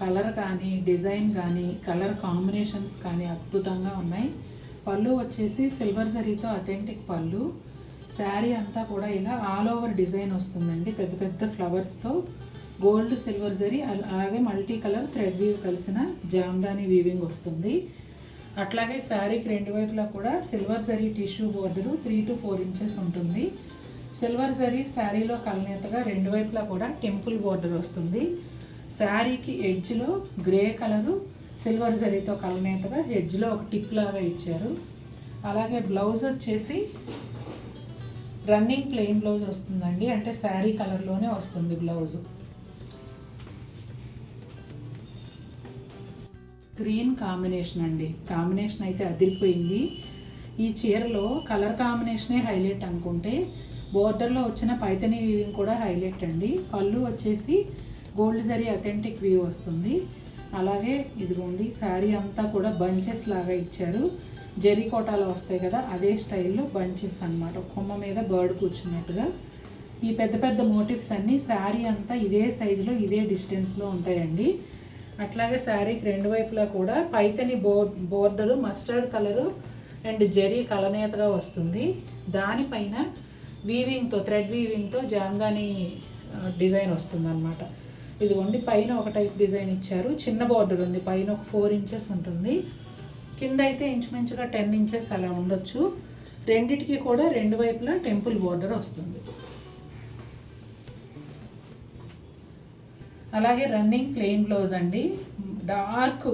కలర్ కానీ డిజైన్ కానీ కలర్ కాంబినేషన్స్ కానీ అద్భుతంగా ఉన్నాయి. పళ్ళు వచ్చేసి సిల్వర్ జరీతో అథెంటిక్ పళ్ళు. శారీ అంతా కూడా ఇలా ఆల్ ఓవర్ డిజైన్ వస్తుందండి, పెద్ద పెద్ద ఫ్లవర్స్తో గోల్డ్ సిల్వర్ జరీ అలాగే మల్టీ కలర్ థ్రెడ్ వీవ్ కలిసిన జామ్దాని వీవింగ్ వస్తుంది. అట్లాగే శారీకి రెండు వైపులా కూడా silver zari tissue border 3 to 4 inches ఉంటుంది. సిల్వర్ జరీ శారీలో కలనేతగా రెండు వైపులా కూడా టెంపుల్ బోర్డర్ వస్తుంది. శారీకి ఎడ్జ్లో గ్రే కలరు సిల్వర్ జరీతో కలనేతగా ఎడ్జ్లో ఒక టిప్ లాగా ఇచ్చారు. అలాగే బ్లౌజ్ వచ్చేసి రన్నింగ్ ప్లెయిన్ బ్లౌజ్ వస్తుందండి, అంటే శారీ కలర్లోనే వస్తుంది బ్లౌజు. గ్రీన్ కాంబినేషన్ అండి, కాంబినేషన్ అయితే అదిరిపోయింది. ఈ చీరలో కలర్ కాంబినేషనే హైలైట్ అనుకుంటే బోర్డర్లో వచ్చిన పైథనీ వీవింగ్ కూడా హైలైట్ అండి. పళ్ళు వచ్చేసి గోల్డ్ జరీ అథెంటిక్ వీవ్ వస్తుంది. అలాగే ఇదిగోండి శారీ అంతా కూడా బంచెస్ లాగా ఇచ్చారు. జరీ కోటాలు వస్తాయి కదా, అదే స్టైల్లో బంచెస్ అన్నమాట, కొమ్మ మీద బర్డ్ కూర్చున్నట్టుగా. ఈ పెద్ద పెద్ద మోటివ్స్ అన్నీ శారీ అంతా ఇదే సైజులో ఇదే డిస్టెన్స్లో ఉంటాయండి. అట్లాగే శారీకి రెండు వైపులా కూడా Paithani border mustard colour and zari కలనేతగా వస్తుంది. దానిపైన వీవింగ్తో థ్రెడ్ వీవింగ్తో జామ్దాని డిజైన్ వస్తుంది అన్నమాట. ఇదిగోండి పైన ఒక టైప్ డిజైన్ ఇచ్చారు, చిన్న బార్డర్ ఉంది, పైన ఒక 4 ఇంచెస్ ఉంటుంది, కింద అయితే ఇంచుమించుగా 10 ఇంచెస్ అలా ఉండొచ్చు. రెండిటికి కూడా రెండు వైపులా టెంపుల్ బోర్డర్ వస్తుంది. అలాగే రన్నింగ్ ప్లెయిన్ బ్లౌజ్ అండి, డార్క్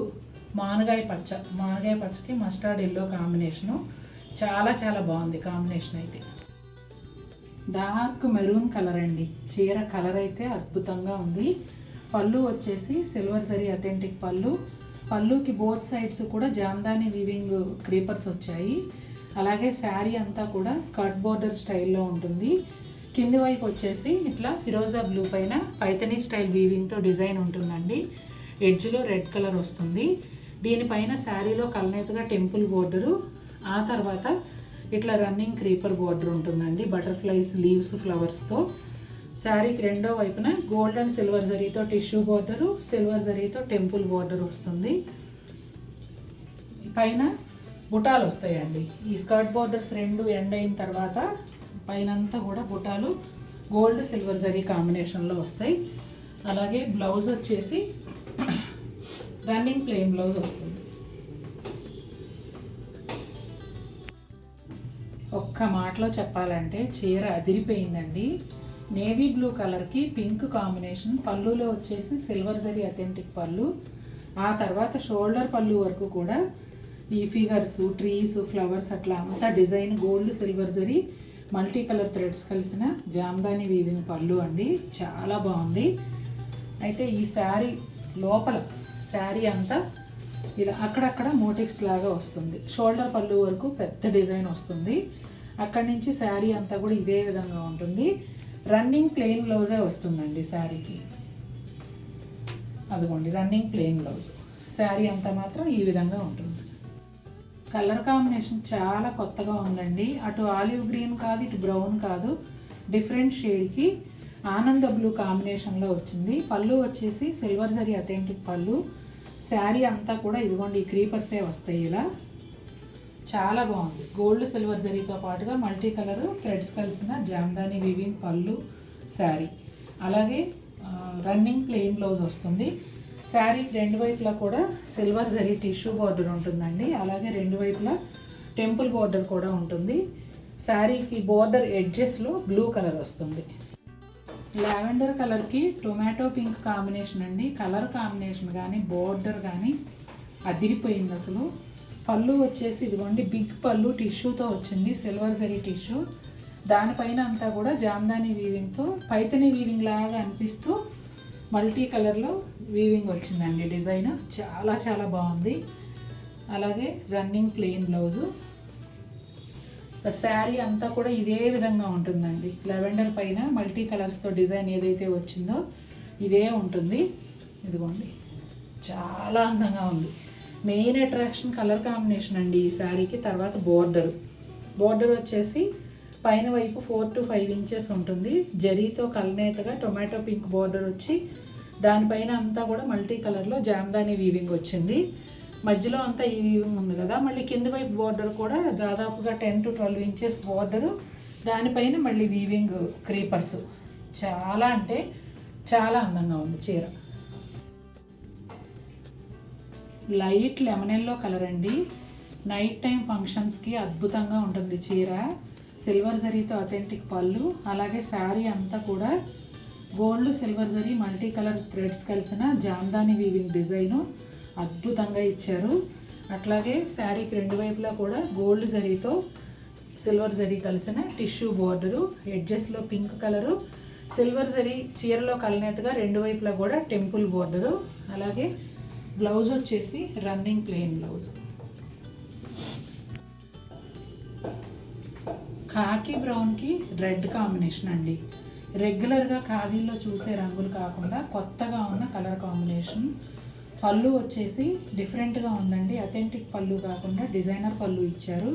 మానగాయ పచ్చకి మస్టర్డ్ ఎల్లో కాంబినేషను. చాలా చాలా బాగుంది కాంబినేషన్ అయితే. డార్క్ మెరూన్ కలర్ అండి, చీర కలర్ అయితే అద్భుతంగా ఉంది. పళ్ళు వచ్చేసి సిల్వర్ జరీ అథెంటిక్ పళ్ళు. పళ్ళుకి బోత్ సైడ్స్ కూడా జామ్దాని వీవింగ్ క్రీపర్స్ వచ్చాయి. అలాగే శారీ అంతా కూడా స్కర్ట్ బోర్డర్ స్టైల్లో ఉంటుంది. కింది వైపు వచ్చేసి ఇట్లా ఫిరోజా బ్లూ పైన పైథనీ స్టైల్ వీవింగ్తో డిజైన్ ఉంటుందండి. ఎడ్జ్లో రెడ్ కలర్ వస్తుంది. దీనిపైన శారీలో కలనేతగా టెంపుల్ బోర్డరు, ఆ తర్వాత ఇట్లా రన్నింగ్ క్రీపర్ బోర్డర్ ఉంటుందండి, బటర్ఫ్లైస్ లీవ్స్ ఫ్లవర్స్తో. శారీకి రెండో వైపున గోల్డ్ అండ్ సిల్వర్ జరీతో టిష్యూ బోర్డరు, సిల్వర్ జరీతో టెంపుల్ బోర్డర్ వస్తుంది. పైన బుటాలు వస్తాయండి. ఈ స్కర్ట్ బోర్డర్స్ రెండు ఎండ్ అయిన తర్వాత పైన అంతా కూడా బుటాలు గోల్డ్ సిల్వర్ జరీ కాంబినేషన్లో వస్తాయి. అలాగే బ్లౌజ్ వచ్చేసి రన్నింగ్ ప్లెయిన్ బ్లౌజ్ వస్తుంది. ఒక్క మాటలో చెప్పాలంటే చీర అదిరిపోయిందండి. నేవీ బ్లూ కలర్కి పింక్ కాంబినేషన్, పళ్ళులో వచ్చేసి సిల్వర్ జరీ అథెంటిక్ పళ్ళు. ఆ తర్వాత షోల్డర్ పళ్ళు వరకు కూడా ఈ ఫిగర్స్ ట్రీస్ ఫ్లవర్స్ అట్లా అంతా design gold silver zari multi colour threads కలిసిన జామ్దాని వీవింగ్ పళ్ళు అండి, చాలా బాగుంది. అయితే ఈ శారీ లోపల శారీ అంతా ఇలా అక్కడక్కడ మోటివ్స్ లాగా వస్తుంది. షోల్డర్ పళ్ళు వరకు పెద్ద డిజైన్ వస్తుంది. అక్కడి నుంచి శారీ అంతా కూడా ఇదే విధంగా ఉంటుంది. రన్నింగ్ ప్లెయిన్ బ్లౌజే వస్తుందండి శారీకి. అదిగోండి రన్నింగ్ ప్లెయిన్ బ్లౌజ్. శారీ అంతా మాత్రం ఈ విధంగా ఉంటుంది. కలర్ కాంబినేషన్ చాలా కొత్తగా ఉందండి. అటు ఆలివ్ గ్రీన్ కాదు, ఇటు బ్రౌన్ కాదు, డిఫరెంట్ షేడ్కి ఆనంద బ్లూ కాంబినేషన్లో వచ్చింది. పళ్ళు వచ్చేసి సిల్వర్ జరీ అథెంటిక్ పళ్ళు. శారీ అంతా కూడా ఇదిగోండి ఈ క్రీపర్సే వస్తాయి ఇలా. చాలా బాగుంది. గోల్డ్ సిల్వర్ జరీతో పాటుగా మల్టీ కలర్ థ్రెడ్స్ కలిసిన జామ్దాని వీవింగ్ పళ్ళు శారీ. అలాగే రన్నింగ్ ప్లెయిన్ బ్లౌజ్ వస్తుంది. శారీ రెండు వైపులా కూడా సిల్వర్ జరీ టిష్యూ బార్డర్ ఉంటుందండి. అలాగే రెండు వైపులా టెంపుల్ బార్డర్ కూడా ఉంటుంది. శారీకి బార్డర్ ఎడ్జెస్లో బ్లూ కలర్ వస్తుంది. లావెండర్ కలర్కి టొమాటో పింక్ కాంబినేషన్ అండి. కలర్ కాంబినేషన్ కానీ బార్డర్ కానీ అదిరిపోయింది అసలు. పళ్ళు వచ్చేసి ఇదిగోండి బిగ్ పళ్ళు టిష్యూతో వచ్చింది, సిల్వర్ జరీ టిష్యూ. దానిపైన అంతా కూడా జామ్దాని వీవింగ్తో పైథనీ వీవింగ్ లాగా అనిపిస్తూ మల్టీ కలర్లో వీవింగ్ వచ్చిందండి డిజైన్. చాలా చాలా బాగుంది. అలాగే రన్నింగ్ ప్లెయిన్ బ్లౌజు. శారీ అంతా కూడా ఇదే విధంగా ఉంటుందండి. లెవెండర్ పైన మల్టీ కలర్స్తో డిజైన్ ఏదైతే వచ్చిందో ఇదే ఉంటుంది. ఇదిగోండి, చాలా అందంగా ఉంది. మెయిన్ అట్రాక్షన్ కలర్ కాంబినేషన్ అండి ఈ శారీకి. తర్వాత బోర్డర్ వచ్చేసి పైన వైపు 4 to 5 ఇంచెస్ ఉంటుంది. జరీతో కల్నేతగా టొమాటో పింక్ బోర్డర్ వచ్చి దానిపైన అంతా కూడా మల్టీ కలర్లో జామ్దాని వీవింగ్ వచ్చింది. మధ్యలో అంతా ఈ వీవింగ్ ఉంది కదా, మళ్ళీ కింది వైపు బోర్డర్ కూడా దాదాపుగా 10 to 12 ఇంచెస్ బోర్డరు, దానిపైన మళ్ళీ వీవింగ్ క్రీపర్స్. చాలా అంటే చాలా అందంగా ఉంది చీర. లైట్ లెమన్ ఎల్లో కలర్ అండి. నైట్ టైం ఫంక్షన్స్కి అద్భుతంగా ఉంటుంది చీర. సిల్వర్ జరీతో అథెంటిక్ పళ్ళు, అలాగే శారీ అంతా కూడా gold silver zari multi colour threads కలిసిన జామ్దాని వీవింగ్ డిజైను అద్భుతంగా ఇచ్చారు. అట్లాగే శారీకి రెండు వైపులా కూడా గోల్డ్ జరీతో సిల్వర్ జరీ కలిసిన టిష్యూ బోర్డరు, ఎడ్జెస్లో పింక్ కలరు, సిల్వర్ జరీ చీరలో కలినేతగా రెండు వైపులా కూడా టెంపుల్ బోర్డరు. అలాగే బ్లౌజ్ వచ్చేసి రన్నింగ్ ప్లెయిన్ బ్లౌజ్. ఖాకీ బ్రౌన్కి రెడ్ కాంబినేషన్ అండి. రెగ్యులర్గా ఖాదీలో చూసే రంగులు కాకుండా కొత్తగా ఉన్న కలర్ కాంబినేషన్. పళ్ళు వచ్చేసి డిఫరెంట్గా ఉందండి. అథెంటిక్ పళ్ళు కాకుండా డిజైనర్ పళ్ళు ఇచ్చారు.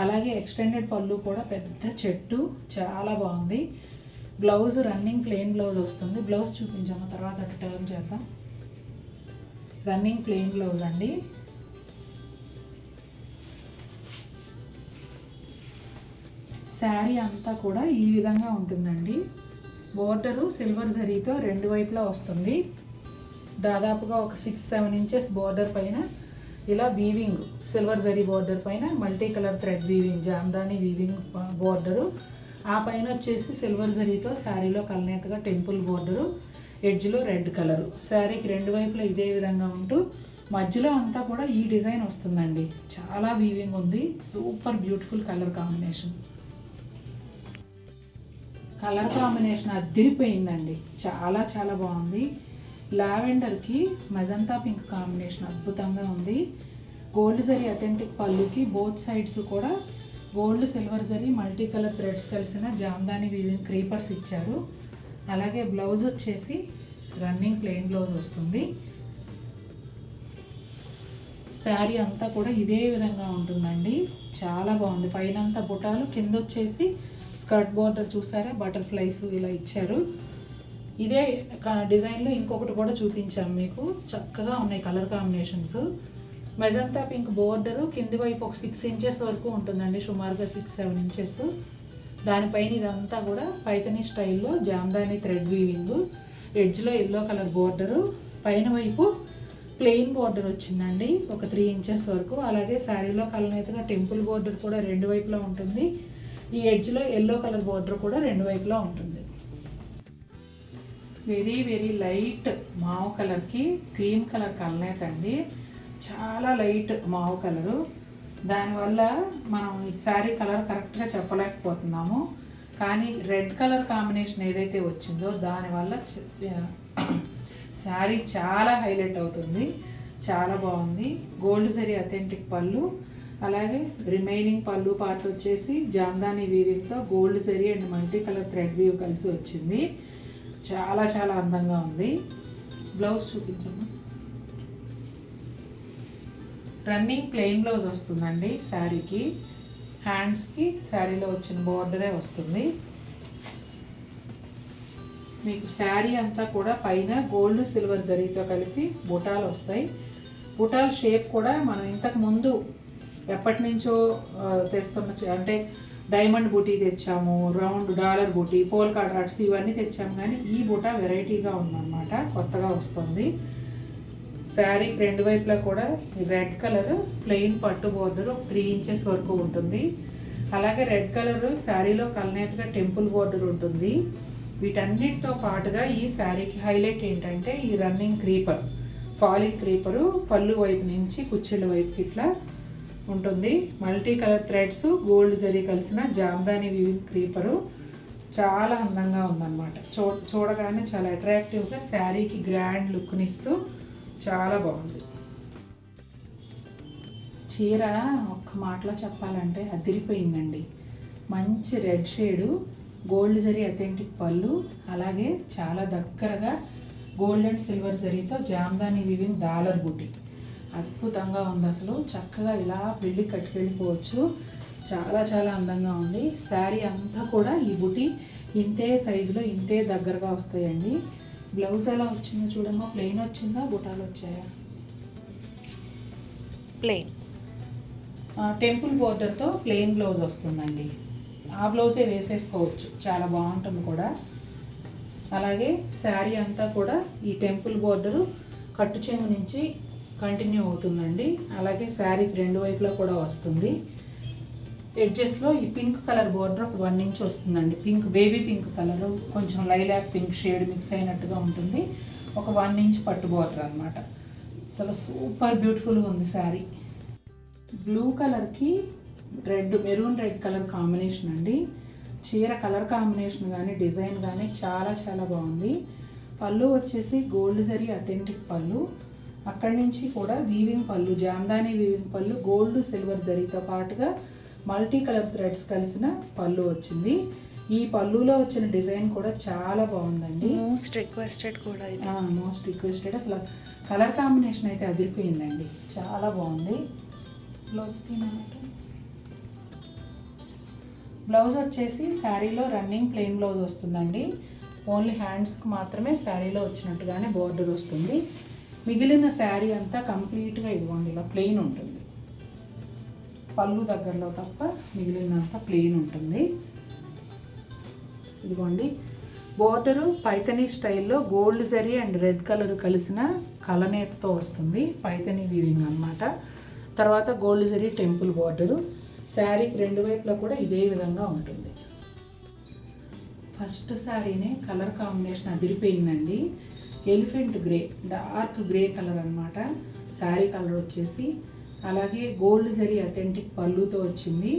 అలాగే ఎక్స్టెండెడ్ పళ్ళు కూడా పెద్ద చెట్టు, చాలా బాగుంది. బ్లౌజ్ రన్నింగ్ ప్లెయిన్ బ్లౌజ్ వస్తుంది. బ్లౌజ్ చూపించాము, తర్వాత అటు టర్న్ చేద్దాం. రన్నింగ్ ప్లెయిన్ బ్లౌజ్ అండి. శారీ అంతా కూడా ఈ విధంగా ఉంటుందండి. బోర్డరు సిల్వర్ జరీతో రెండు వైపులా వస్తుంది. దాదాపుగా ఒక 6-7 ఇంచెస్ బోర్డర్ పైన ఇలా వీవింగ్ సిల్వర్ జరీ బోర్డర్ పైన multi colour thread weaving Jamdani weaving border. ఆ పైన వచ్చేసి సిల్వర్ జరీతో శారీలో కల్నేతగా టెంపుల్ బోర్డరు, ఎడ్జ్లో రెడ్ కలరు. శారీకి రెండు వైపులా ఇదే విధంగా ఉంటూ మధ్యలో అంతా కూడా ఈ డిజైన్ వస్తుందండి. చాలా వీవింగ్ ఉంది. Super beautiful colour combination. Colour combination అదిరిపోయిందండి. చాలా చాలా బాగుంది. లావెండర్కి మజంతా పింక్ కాంబినేషన్ అద్భుతంగా ఉంది. గోల్డ్ జరీ అథెంటిక్ పళ్ళుకి బోత్ సైడ్స్ కూడా gold silver zari multi colour threads కలిసిన జామ్దాని వీవింగ్ క్రీపర్స్ ఇచ్చారు. అలాగే బ్లౌజ్ వచ్చేసి రన్నింగ్ ప్లెయిన్ బ్లౌజ్ వస్తుంది. శారీ అంతా కూడా ఇదే విధంగా ఉంటుందండి. చాలా బాగుంది. పైన అంతా బుటాలు, కింద వచ్చేసి స్కర్ట్ బోర్డర్ చూసారా, బటర్ఫ్లైస్ ఇలా ఇచ్చారు. ఇదే డిజైన్లో ఇంకొకటి కూడా చూపించాము మీకు. చక్కగా ఉన్నాయి colour combinations. Magenta pink border కింది వైపు ఒక 6 ఇంచెస్ వరకు ఉంటుందండి, సుమారుగా 6-7 ఇంచెస్. దానిపైన ఇదంతా కూడా పైతనీ స్టైల్లో జామ్దాని థ్రెడ్ వీవింగ్, ఎడ్జ్లో ఎల్లో కలర్ బోర్డరు, పైన వైపు ప్లెయిన్ బోర్డర్ వచ్చిందండి ఒక 3 ఇంచెస్ వరకు. అలాగే శారీలో కలనేతగా టెంపుల్ బోర్డర్ కూడా రెండు వైపులా ఉంటుంది. ఈ ఎడ్జ్లో ఎల్లో కలర్ బోర్డర్ కూడా రెండు వైపులా ఉంటుంది. వెరీ వెరీ లైట్ మావ్ కలర్కి క్రీమ్ కలర్ కలనేత అండి. చాలా లైట్ మావ్ కలరు. దానివల్ల మనం ఈ శారీ కలర్ కరెక్ట్గా చెప్పలేకపోతున్నాము. కానీ రెడ్ కలర్ కాంబినేషన్ ఏదైతే వచ్చిందో దానివల్ల శారీ చాలా హైలైట్ అవుతుంది. చాలా బాగుంది. గోల్డ్ జరీ అథెంటిక్ పళ్ళు, అలాగే రిమైనింగ్ పళ్ళు పార్ట్ వచ్చేసి జామ్దాని వీవింగ్తో gold zari and multi colour thread weave కలిసి వచ్చింది. చాలా చాలా అందంగా ఉంది. బ్లౌజ్ చూపించమ్మా. రన్నింగ్ ప్లెయిన్ బ్లౌజ్ వస్తుందండి శారీకి. హ్యాండ్స్కి శారీలో వచ్చిన బోర్డరే వస్తుంది. మీకు శారీ అంతా కూడా పైన గోల్డ్ సిల్వర్ జరీతో కలిపి బుటాలు వస్తాయి. బుటాల షేప్ కూడా మనం ఇంతకు ముందు ఎప్పటి నుంచో తెస్తున్న, అంటే డైమండ్ బూటీ తెచ్చాము, రౌండ్ డాలర్ బూటీ, పోల్కా డాట్స్ ఇవన్నీ తెచ్చాము. కానీ ఈ బుటా వెరైటీగా ఉందన్నమాట, కొత్తగా వస్తుంది. శారీకి రెండు వైపులా కూడా రెడ్ కలర్ ప్లెయిన్ పట్టు బోర్డర్ 3 ఇంచెస్ వరకు ఉంటుంది. అలాగే రెడ్ కలర్ శారీలో కల్నేతగా టెంపుల్ బోర్డర్ ఉంటుంది. వీటన్నిటితో పాటుగా ఈ శారీకి హైలైట్ ఏంటంటే ఈ రన్నింగ్ క్రీపర్, ఫాలింగ్ క్రీపరు పళ్ళు వైపు నుంచి కుచ్చిళ్ళ వైపు ఇట్లా ఉంటుంది. Multi colour threads gold zari కలిసిన జామ్దాని వీవింగ్ క్రీపరు. చాలా అందంగా ఉందన్నమాట. చూడగానే చాలా అట్రాక్టివ్గా శారీకి గ్రాండ్ లుక్నిస్తూ చాలా బాగుంది. చీర ఒక్క మాటలో చెప్పాలంటే అదిరిపోయిందండి. మంచి red shade, gold zari authentic పళ్ళు, అలాగే చాలా దగ్గరగా గోల్డ్ అండ్ సిల్వర్ జరీతో జామ్దాని వీవింగ్ డాలర్ బుటీ. అద్భుతంగా ఉంది అసలు. చక్కగా ఇలా పెళ్ళి కట్టుకెళ్ళిపోవచ్చు. చాలా చాలా అందంగా ఉంది. శారీ అంతా కూడా ఈ బుటీ ఇంతే సైజులో ఇంతే దగ్గరగా వస్తాయండి. బ్లౌజ్ ఎలా వచ్చిందో చూడమ్మా. ప్లెయిన్ వచ్చిందా, బుటాలు వచ్చాయా? ప్లెయిన్. టెంపుల్ బోర్డర్తో ప్లెయిన్ బ్లౌజ్ వస్తుందండి. ఆ బ్లౌజే వేసేసుకోవచ్చు, చాలా బాగుంటుంది కూడా. అలాగే శారీ అంతా కూడా ఈ టెంపుల్ బోర్డరు కట్టు చెంగు నుంచి కంటిన్యూ అవుతుందండి. అలాగే శారీకి రెండు వైపులా కూడా వస్తుంది. ఎడ్జెస్లో ఈ పింక్ కలర్ బోర్డర్ ఒక 1 ఇంచ్ వస్తుందండి. పింక్, బేబీ పింక్ కలర్, కొంచెం లైలాక్ పింక్ షేడ్ మిక్స్ అయినట్టుగా ఉంటుంది. ఒక 1 ఇంచ్ పట్టు బోర్డర్ అనమాట. అసలు సూపర్ బ్యూటిఫుల్గా ఉంది శారీ. బ్లూ కలర్కి red, maroon red colour combination అండి. చీర కలర్ కాంబినేషన్ కానీ డిజైన్ కానీ చాలా చాలా బాగుంది. పళ్ళు వచ్చేసి గోల్డ్ జరీ అథెంటిక్ పళ్ళు, అక్కడి నుంచి కూడా వీవింగ్ పళ్ళు, జామ్దాని వీవింగ్ పళ్ళు, గోల్డ్ సిల్వర్ జరీతో పాటుగా మల్టీ కలర్ థ్రెడ్స్ కలిసిన పళ్ళు వచ్చింది. ఈ పళ్ళులో వచ్చిన డిజైన్ కూడా చాలా బాగుందండి. మోస్ట్ రిక్వెస్టెడ్ కూడా ఇది. Most requested. అసలు కలర్ కాంబినేషన్ అయితే అదిరిపోయిందండి, చాలా బాగుంది. బ్లౌజ్ తీనమాట. బ్లౌజ్ వచ్చేసి శారీలో రన్నింగ్ ప్లెయిన్ బ్లౌజ్ వస్తుందండి. ఓన్లీ హ్యాండ్స్కి మాత్రమే శారీలో వచ్చినట్టుగానే బోర్డర్ వస్తుంది. మిగిలిన శారీ అంతా కంప్లీట్గా ఇవ్వండి ఇలా ప్లెయిన్ ఉంటుంది. పళ్ళు దగ్గరలో తప్ప మిగిలినంతా ప్లెయిన్ ఉంటుంది. ఇదిగోండి బోర్డరు పైతనీ స్టైల్లో gold zari and red colour కలిసిన కలనేతతో వస్తుంది. పైతనీ వీవింగ్ అన్నమాట. తర్వాత గోల్డ్ జరీ టెంపుల్ బోర్డరు. శారీకి రెండు వైపులా కూడా ఇదే విధంగా ఉంటుంది. ఫస్ట్ శారీనే కలర్ కాంబినేషన్ అదిరిపోయిందండి. Elephant grey, dark grey colour అనమాట శారీ కలర్ వచ్చేసి. అలాగే గోల్డ్ జరీ అథెంటిక్ పళ్ళుతో వచ్చింది.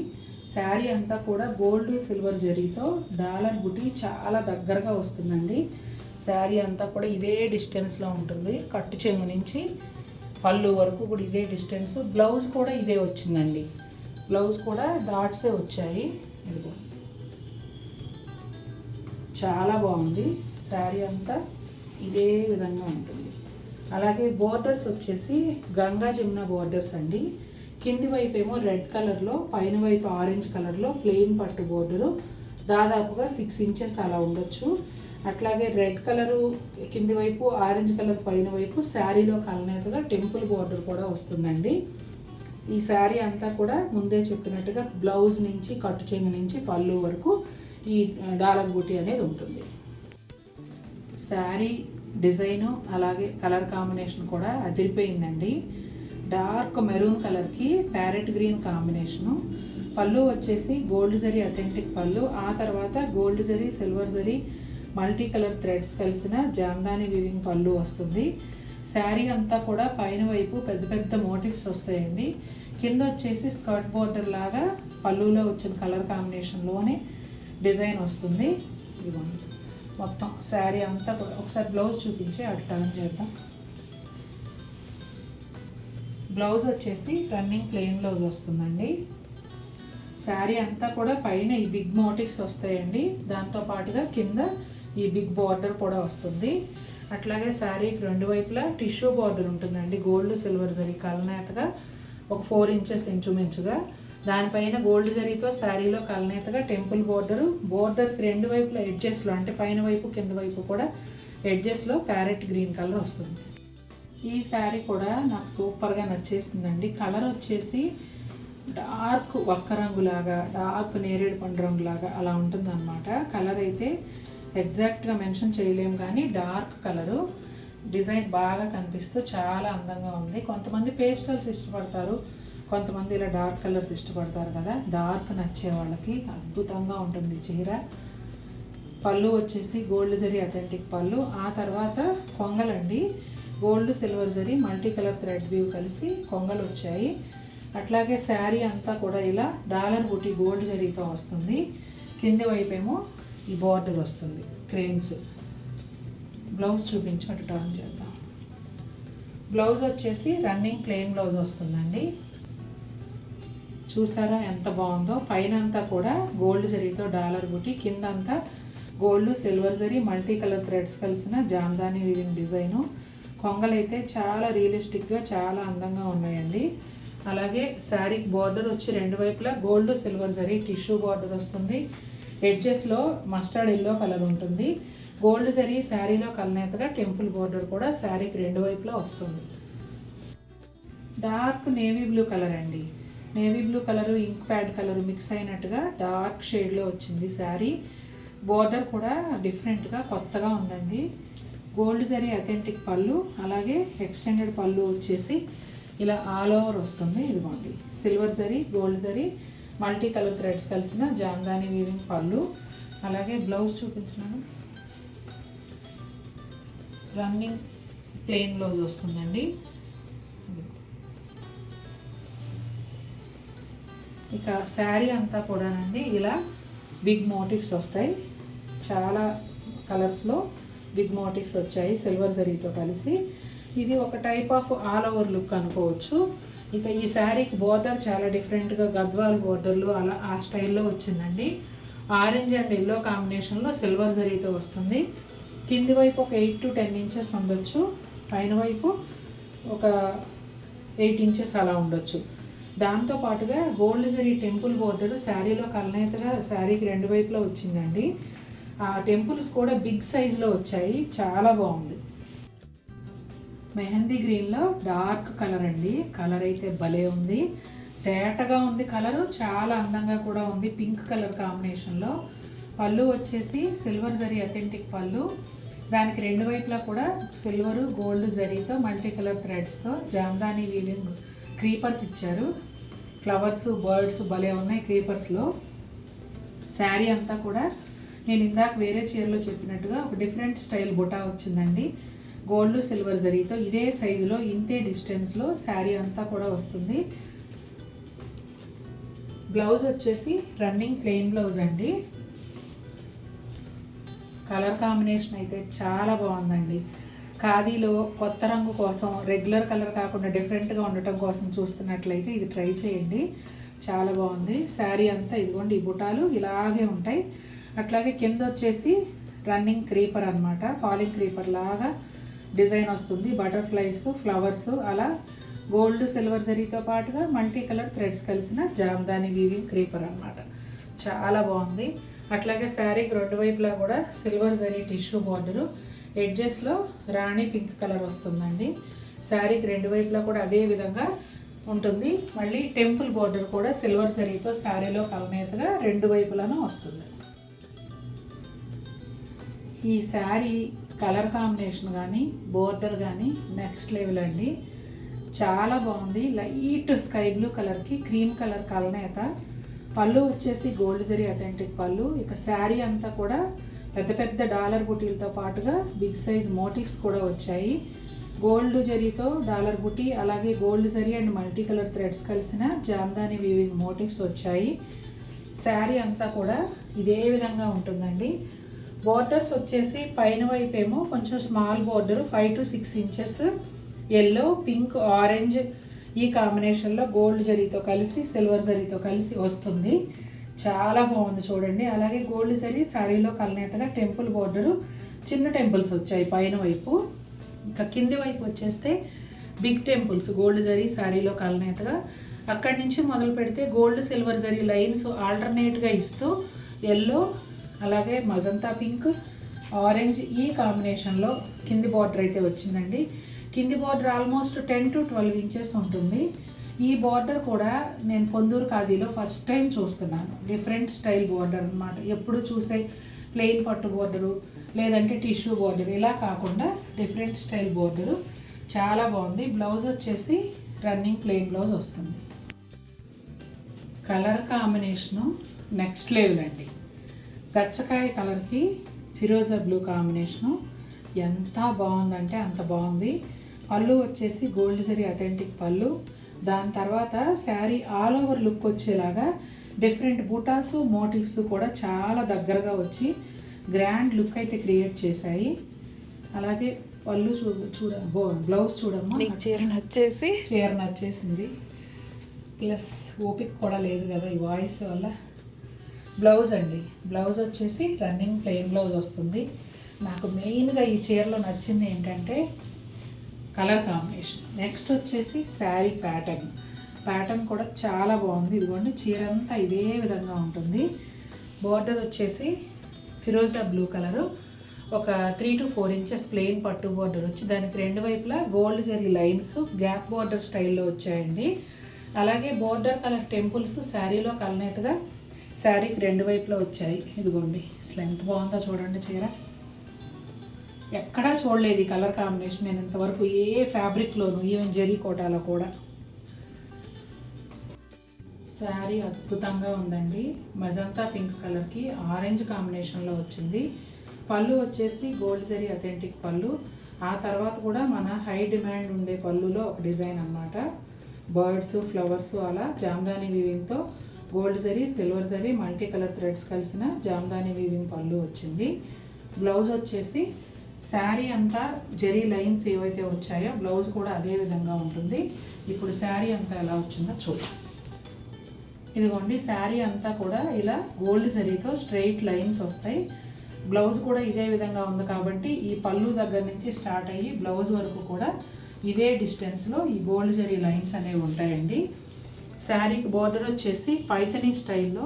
శారీ అంతా కూడా గోల్డ్ సిల్వర్ జరీతో డాలర్ బుటీ చాలా దగ్గరగా వస్తుందండి. శారీ అంతా కూడా ఇదే డిస్టెన్స్లో ఉంటుంది. కట్టు చెంగు నుంచి పళ్ళు వరకు కూడా ఇదే డిస్టెన్స్. బ్లౌజ్ కూడా ఇదే వచ్చిందండి. బ్లౌజ్ కూడా డాట్సే వచ్చాయి. ఇదిగో చాలా బాగుంది. శారీ అంతా ఇదే విధంగా ఉంటుంది. అలాగే బోర్డర్స్ వచ్చేసి గంగా జమున బోర్డర్స్ అండి. కింది వైపు ఏమో రెడ్ కలర్లో, పైన వైపు ఆరెంజ్ కలర్లో ప్లెయిన్ పట్టు బోర్డరు. దాదాపుగా 6 ఇంచెస్ అలా ఉండొచ్చు. అట్లాగే రెడ్ కలరు కింది వైపు, ఆరెంజ్ కలర్ పైన వైపు శారీలో కలనేతగా టెంపుల్ బోర్డర్ కూడా వస్తుందండి. ఈ శారీ అంతా కూడా ముందే చెప్పినట్టుగా బ్లౌజ్ నుంచి కట్టు చెంగు నుంచి పళ్ళు వరకు ఈ డాలర్ బూటీ అనేది ఉంటుంది. శారీ డిజైను అలాగే కలర్ కాంబినేషన్ కూడా అదిరిపోయిందండి. డార్క్ మెరూన్ కలర్కి ప్యారెట్ గ్రీన్ కాంబినేషను. పళ్ళు వచ్చేసి గోల్డ్ జరీ అథెంటిక్ పళ్ళు, ఆ తర్వాత gold zari silver zari multi colour threads కలిసిన జామ్దాని వీవింగ్ పళ్ళు వస్తుంది. శారీ అంతా కూడా పైన వైపు పెద్ద పెద్ద మోటివ్స్ వస్తాయండి. కింద వచ్చేసి స్కర్ట్ బోర్డర్ లాగా పళ్ళులో వచ్చిన కలర్ కాంబినేషన్లోనే డిజైన్ వస్తుంది. ఇదిగోండి మొత్తం శారీ అంతా కూడా. ఒకసారి బ్లౌజ్ చూపించి అటు టర్న్ చేద్దాం. బ్లౌజ్ వచ్చేసి రన్నింగ్ ప్లెయిన్ బ్లౌజ్ వస్తుందండి. శారీ అంతా కూడా పైన ఈ బిగ్ మోటివ్స్ వస్తాయండి. దాంతో పాటుగా కింద ఈ బిగ్ బార్డర్ కూడా వస్తుంది. అట్లాగే శారీకి రెండు వైపులా టిష్యూ బార్డర్ ఉంటుందండి. గోల్డ్ సిల్వర్ జరీ కలనేతగా ఒక 4 ఇంచెస్ ఇంచుమించుగా. దానిపైన గోల్డ్ జరీతో శారీలో కలనేతగా టెంపుల్ బోర్డరు. బోర్డర్కి రెండు వైపులా ఎడ్జెస్లో, అంటే పైన వైపు కింద వైపు కూడా ఎడ్జెస్లో ప్యారెట్ గ్రీన్ కలర్ వస్తుంది. ఈ శారీ కూడా నాకు సూపర్గా నచ్చేసిందండి. కలర్ వచ్చేసి డార్క్ ఒక్క రంగులాగా, డార్క్ నేరేడు పండు రంగులాగా అలా ఉంటుందన్నమాట. కలర్ అయితే ఎగ్జాక్ట్గా మెన్షన్ చేయలేము కానీ డార్క్ కలరు. డిజైన్ బాగా కనిపిస్తూ చాలా అందంగా ఉంది. కొంతమంది పేస్టల్స్ ఇష్టపడతారు, కొంతమంది ఇలా డార్క్ కలర్స్ ఇష్టపడతారు కదా. డార్క్ నచ్చే వాళ్ళకి అద్భుతంగా ఉంటుంది చీర. పళ్ళు వచ్చేసి గోల్డ్ జరీ అథెంటిక్ పళ్ళు, ఆ తర్వాత కొంగలండి. Gold silver zari multi colour thread weave కలిసి కొంగలు వచ్చాయి. అట్లాగే శారీ అంతా కూడా ఇలా డాలర్ బుటీ గోల్డ్ జరీతో వస్తుంది. కింది వైపేమో ఈ బార్డర్ వస్తుంది క్రెయిన్స్. బ్లౌజ్ చూపించి అటు టర్న్ చేద్దాం. బ్లౌజ్ వచ్చేసి రన్నింగ్ ప్లెయిన్ బ్లౌజ్ వస్తుందండి. చూసారా ఎంత బాగుందో. పైన అంతా కూడా గోల్డ్ జరీతో డాలర్ బుట్టి, కింద అంతా gold silver zari multi colour threads కలిసిన జామ్దాని వీవింగ్ డిజైను. కొంగలైతే చాలా రియలిస్టిక్గా చాలా అందంగా ఉన్నాయండి. అలాగే శారీకి బార్డర్ వచ్చి రెండు వైపులా gold silver zari tissue border వస్తుంది. ఎడ్జెస్లో మస్టర్డ్ ఎల్లో కలర్ ఉంటుంది. గోల్డ్ జరీ శారీలో కలనేతగా టెంపుల్ బార్డర్ కూడా శారీకి రెండు వైపులా వస్తుంది. డార్క్ నేవీ బ్లూ కలర్ అండి. నేవీ బ్లూ కలరు ఇంక్ ప్యాడ్ కలరు మిక్స్ అయినట్టుగా డార్క్ షేడ్లో వచ్చింది శారీ. బార్డర్ కూడా డిఫరెంట్గా కొత్తగా ఉందండి. గోల్డ్ జరీ అథెంటిక్ పళ్ళు, అలాగే ఎక్స్టెండెడ్ పళ్ళు వచ్చేసి ఇలా ఆల్ ఓవర్ వస్తుంది. ఇదిగోండి silver zari gold zari multi colour threads కలిసిన జామ్దాని వీవింగ్ పళ్ళు. అలాగే బ్లౌజ్ చూపించినాను. రన్నింగ్ ప్లెయిన్ బ్లౌజ్ వస్తుందండి. ఇక శారీ అంతా కూడానండి ఇలా బిగ్ మోటివ్స్ వస్తాయి. చాలా కలర్స్లో బిగ్ మోటివ్స్ వచ్చాయి సిల్వర్ జరీతో కలిసి. ఇది ఒక type of all over look అనుకోవచ్చు. ఇక ఈ శారీకి బోర్డర్ చాలా డిఫరెంట్గా గద్వాల్ బోర్డర్లు అలా ఆ స్టైల్లో వచ్చిందండి. ఆరెంజ్ అండ్ ఎల్లో కాంబినేషన్లో సిల్వర్ జరీతో వస్తుంది. కింది వైపు ఒక 8 to 10 ఇంచెస్ ఉండొచ్చు, పైన వైపు ఒక 8 ఇంచెస్ అలా ఉండొచ్చు. దాంతోపాటుగా గోల్డ్ జరీ టెంపుల్ బోర్డర్ శారీలో కలనేతగా శారీకి రెండు వైపులా వచ్చిందండి. ఆ టెంపుల్స్ కూడా బిగ్ సైజులో వచ్చాయి, చాలా బాగుంది. మెహందీ గ్రీన్లో డార్క్ కలర్ అండి. కలర్ అయితే భలే ఉంది, తేటగా ఉంది కలరు, చాలా అందంగా కూడా ఉంది. పింక్ కలర్ కాంబినేషన్లో పళ్ళు వచ్చేసి సిల్వర్ జరీ అథెంటిక్ పళ్ళు. దానికి రెండు వైపులా కూడా సిల్వరు గోల్డ్ జరీతో మల్టీ కలర్ థ్రెడ్స్తో జామ్దాని వీవింగ్ క్రీపర్స్ ఇచ్చారు. ఫ్లవర్స్ బర్డ్స్ భలే ఉన్నాయి క్రీపర్స్లో. శారీ అంతా కూడా నేను ఇందాక వేరే చీరలో చెప్పినట్టుగా ఒక డిఫరెంట్ స్టైల్ బుటా వచ్చిందండి. గోల్డ్ సిల్వర్ జరీతో ఇదే సైజులో ఇంతే డిస్టెన్స్లో శారీ అంతా కూడా వస్తుంది. బ్లౌజ్ వచ్చేసి రన్నింగ్ ప్లెయిన్ బ్లౌజ్ అండి. కలర్ కాంబినేషన్ అయితే చాలా బాగుందండి. ఖాదీలో కొత్త రంగు కోసం రెగ్యులర్ కలర్ కాకుండా డిఫరెంట్గా ఉండటం కోసం చూస్తున్నట్లయితే ఇది ట్రై చేయండి, చాలా బాగుంది. శారీ అంతా ఇదిగోండి ఈ బుటాలు ఇలాగే ఉంటాయి. అట్లాగే కింద వచ్చేసి రన్నింగ్ క్రీపర్ అనమాట, ఫాలింగ్ క్రీపర్ లాగా డిజైన్ వస్తుంది. బటర్ఫ్లైస్ ఫ్లవర్స్ అలా గోల్డ్ సిల్వర్ జరీతో పాటుగా మల్టీ కలర్ థ్రెడ్స్ కలిసిన జామ్దాని వీవింగ్ క్రీపర్ అనమాట, చాలా బాగుంది. అట్లాగే శారీకి రెండు వైపులా కూడా సిల్వర్ జరీ టిష్యూ బార్డరు, ఎడ్జెస్లో రాణి పింక్ కలర్ వస్తుందండి. శారీకి రెండు వైపులా కూడా అదే విధంగా ఉంటుంది. మళ్ళీ టెంపుల్ బార్డర్ కూడా సిల్వర్ జరీతో శారీలో కలనేతగా రెండు వైపులను వస్తుంది. ఈ శారీ కలర్ కాంబినేషన్ కానీ బోర్డర్ కానీ నెక్స్ట్ లెవెల్ అండి, చాలా బాగుంది. లైట్ స్కై బ్లూ కలర్కి క్రీమ్ కలర్ కలనేత. పళ్ళు వచ్చేసి గోల్డ్ జరీ అథెంటిక్ పళ్ళు. ఇక శారీ అంతా కూడా పెద్ద పెద్ద డాలర్ బుటీలతో పాటుగా బిగ్ సైజ్ మోటివ్స్ కూడా వచ్చాయి. గోల్డ్ జరీతో డాలర్ బుటీ, అలాగే gold zari and multi colour threads కలిసిన జామ్దాని వీవింగ్ మోటివ్స్ వచ్చాయి. శారీ అంతా కూడా ఇదే విధంగా ఉంటుందండి. బోర్డర్స్ వచ్చేసి పైన వైపు ఏమో కొంచెం small border 5 to 6 inches yellow pink orange ఈ కాంబినేషన్లో గోల్డ్ జరీతో కలిసి సిల్వర్ జరీతో కలిసి వస్తుంది, చాలా బాగుంది చూడండి. అలాగే గోల్డ్ జరీ శారీలో కలనేతగా టెంపుల్ బోర్డరు చిన్న టెంపుల్స్ వచ్చాయి పైన వైపు. ఇంకా కింది వైపు వచ్చేస్తే బిగ్ టెంపుల్స్ గోల్డ్ జరీ శారీలో కలనేతగా. అక్కడి నుంచి మొదలు పెడితే గోల్డ్ సిల్వర్ జరీ లైన్స్ ఆల్టర్నేట్గా ఇస్తూ ఎల్లో అలాగే మజంతా పింక్ ఆరెంజ్ ఈ కాంబినేషన్లో కింది బార్డర్ అయితే వచ్చిందండి. కింది బార్డర్ ఆల్మోస్ట్ 10 to 12 ఇంచెస్ ఉంటుంది. ఈ బార్డర్ కూడా నేను పొందూరు ఖాదీలో ఫస్ట్ టైం చూస్తున్నాను. డిఫరెంట్ స్టైల్ బార్డర్ అనమాట. ఎప్పుడు చూసే ప్లెయిన్ పట్టు బార్డరు లేదంటే టిష్యూ బార్డర్ ఇలా కాకుండా డిఫరెంట్ స్టైల్ బార్డరు, చాలా బాగుంది. బ్లౌజ్ వచ్చేసి రన్నింగ్ ప్లెయిన్ బ్లౌజ్ వస్తుంది. కలర్ కాంబినేషను నెక్స్ట్ లెవెల్ అండి. గచ్చకాయ కలర్కి ఫిరోజా బ్లూ కాంబినేషను ఎంత బాగుందంటే అంత బాగుంది. పళ్ళు వచ్చేసి గోల్డ్ జరీ అథెంటిక్ పళ్ళు. దాని తర్వాత శారీ ఆల్ ఓవర్ లుక్ వచ్చేలాగా డిఫరెంట్ బూటాసు మోటివ్స్ కూడా చాలా దగ్గరగా వచ్చి గ్రాండ్ లుక్ అయితే క్రియేట్ చేశాయి. అలాగే పళ్ళు బ్లౌజ్ చూడమ్మా, చీర నచ్చేసింది. ప్లస్ ఓపిక కూడా లేదు కదా ఈ వాయిస్ వల్ల. బ్లౌజ్ అండి, బ్లౌజ్ వచ్చేసి రన్నింగ్ ప్లెయిన్ బ్లౌజ్ వస్తుంది. నాకు మెయిన్గా ఈ చీరలో నచ్చింది ఏంటంటే కలర్ కాంబినేషన్. నెక్స్ట్ వచ్చేసి శారీ ప్యాటర్న్ కూడా చాలా బాగుంది. ఇదిగోండి చీర అంతా ఇదే విధంగా ఉంటుంది. బార్డర్ వచ్చేసి ఫిరోజా బ్లూ కలరు, ఒక 3 to 4 ఇంచెస్ ప్లెయిన్ పట్టు బార్డర్ వచ్చి దానికి రెండు వైపులా gold zari lines gap border స్టైల్లో వచ్చాయండి. అలాగే బార్డర్ కలర్ టెంపుల్స్ శారీలో కలనేతగా శారీకి రెండు వైపులా వచ్చాయి. ఇదిగోండి అసలు ఎంత బాగుందో చూడండి చీర. ఎక్కడా చూడలేదు ఈ కలర్ కాంబినేషన్ నేను ఇంతవరకు ఏ ఫ్యాబ్రిక్లోను, ఈవెన్ జరీ కోటాలో కూడా. శారీ అద్భుతంగా ఉందండి. మజంతా పింక్ కలర్కి ఆరెంజ్ కాంబినేషన్లో వచ్చింది. పళ్ళు వచ్చేసి గోల్డ్ జరీ అథెంటిక్ పళ్ళు. ఆ తర్వాత కూడా మన హై డిమాండ్ ఉండే పళ్ళులో ఒక డిజైన్ అన్నమాట. బర్డ్స్, ఫ్లవర్స్ అలా జామ్దాని వీవింగ్తో gold zari, silver zari, multi colour threads కలిసిన జామ్దాని వీవింగ్ పళ్ళు వచ్చింది. బ్లౌజ్ వచ్చేసి శారీ అంతా జరీ లైన్స్ ఏవైతే వచ్చాయో బ్లౌజ్ కూడా అదే విధంగా ఉంటుంది. ఇప్పుడు శారీ అంతా ఎలా వచ్చిందో చూద్దాం. ఇదిగోండి శారీ అంతా కూడా ఇలా గోల్డ్ జరీతో స్ట్రెయిట్ లైన్స్ వస్తాయి. బ్లౌజ్ కూడా ఇదే విధంగా ఉంది కాబట్టి ఈ పళ్ళు దగ్గర నుంచి స్టార్ట్ అయ్యి బ్లౌజ్ వరకు కూడా ఇదే డిస్టెన్స్లో ఈ గోల్డ్ జరీ లైన్స్ అనేవి ఉంటాయండి. శారీకి బార్డర్ వచ్చేసి పైథనీ స్టైల్లో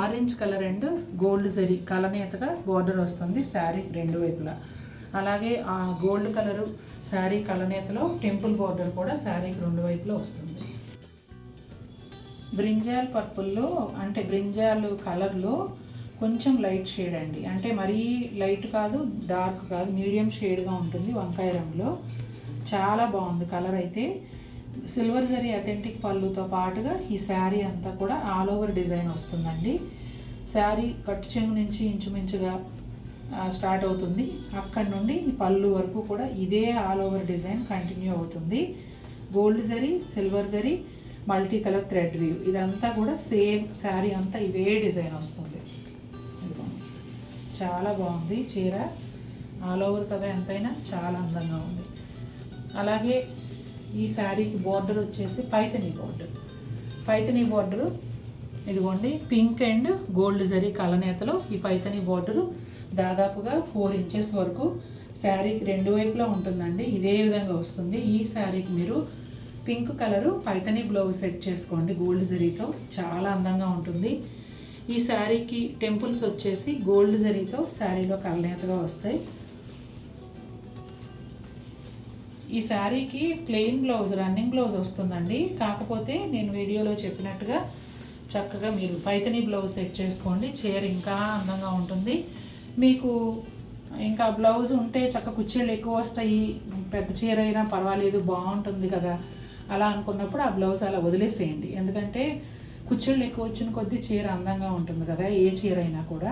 orange colour and gold zari కలనేతగా బార్డర్ వస్తుంది శారీకి రెండు వైపులా. అలాగే ఆ గోల్డ్ కలరు శారీ కలనేతలో టెంపుల్ బార్డర్ కూడా శారీకి రెండు వైపులో వస్తుంది. బ్రింజాల్ పర్పుల్లో అంటే బ్రింజాల్ కలర్లో కొంచెం లైట్ షేడ్ అండి, అంటే మరీ లైట్ కాదు డార్క్ కాదు, మీడియం షేడ్గా ఉంటుంది వంకాయ రంగులో. చాలా బాగుంది కలర్ అయితే. సిల్వర్ జరీ అథెంటిక్ పళ్ళుతో పాటుగా ఈ శారీ అంతా కూడా ఆల్ ఓవర్ డిజైన్ వస్తుందండి. శారీ కట్టు చెంగు నుంచి ఇంచుమించుగా స్టార్ట్ అవుతుంది. అక్కడి నుండి ఈ పళ్ళు వరకు కూడా ఇదే ఆల్ ఓవర్ డిజైన్ కంటిన్యూ అవుతుంది. Gold zari, silver zari, multi colour thread weave ఇదంతా కూడా సేమ్ శారీ అంతా ఇదే డిజైన్ వస్తుంది. చాలా బాగుంది చీర, ఆల్ ఓవర్ కదా ఎంతైనా చాలా అందంగా ఉంది. అలాగే ఈ శారీకి బార్డర్ వచ్చేసి పైథనీ బార్డరు ఇదిగోండి పింక్ అండ్ గోల్డ్ జరీ కలనేతలో ఈ పైథనీ బార్డరు దాదాపుగా 4 ఇంచెస్ వరకు శారీకి రెండు వైపులా ఉంటుందండి. ఇదే విధంగా వస్తుంది. ఈ శారీకి మీరు pink colour Paithani blouse set చేసుకోండి గోల్డ్ జరీతో, చాలా అందంగా ఉంటుంది. ఈ శారీకి టెంపుల్స్ వచ్చేసి గోల్డ్ జరీతో శారీలో కలనేతగా వస్తాయి. ఈ శారీకి ప్లెయిన్ బ్లౌజ్ రన్నింగ్ బ్లౌజ్ వస్తుందండి. కాకపోతే నేను వీడియోలో చెప్పినట్టుగా చక్కగా మీరు పైథనీ బ్లౌజ్ సెట్ చేసుకోండి, చీర ఇంకా అందంగా ఉంటుంది. మీకు ఇంకా బ్లౌజ్ ఉంటే చక్క కుర్చీలు ఎక్కువ వస్తాయి, పెద్ద చీర అయినా పర్వాలేదు బాగుంటుంది కదా అలా అనుకున్నప్పుడు ఆ బ్లౌజ్ అలా వదిలేసేయండి. ఎందుకంటే కుర్చీలు ఎక్కువ వచ్చిన కొద్దీ చీర అందంగా ఉంటుంది కదా ఏ చీర అయినా కూడా.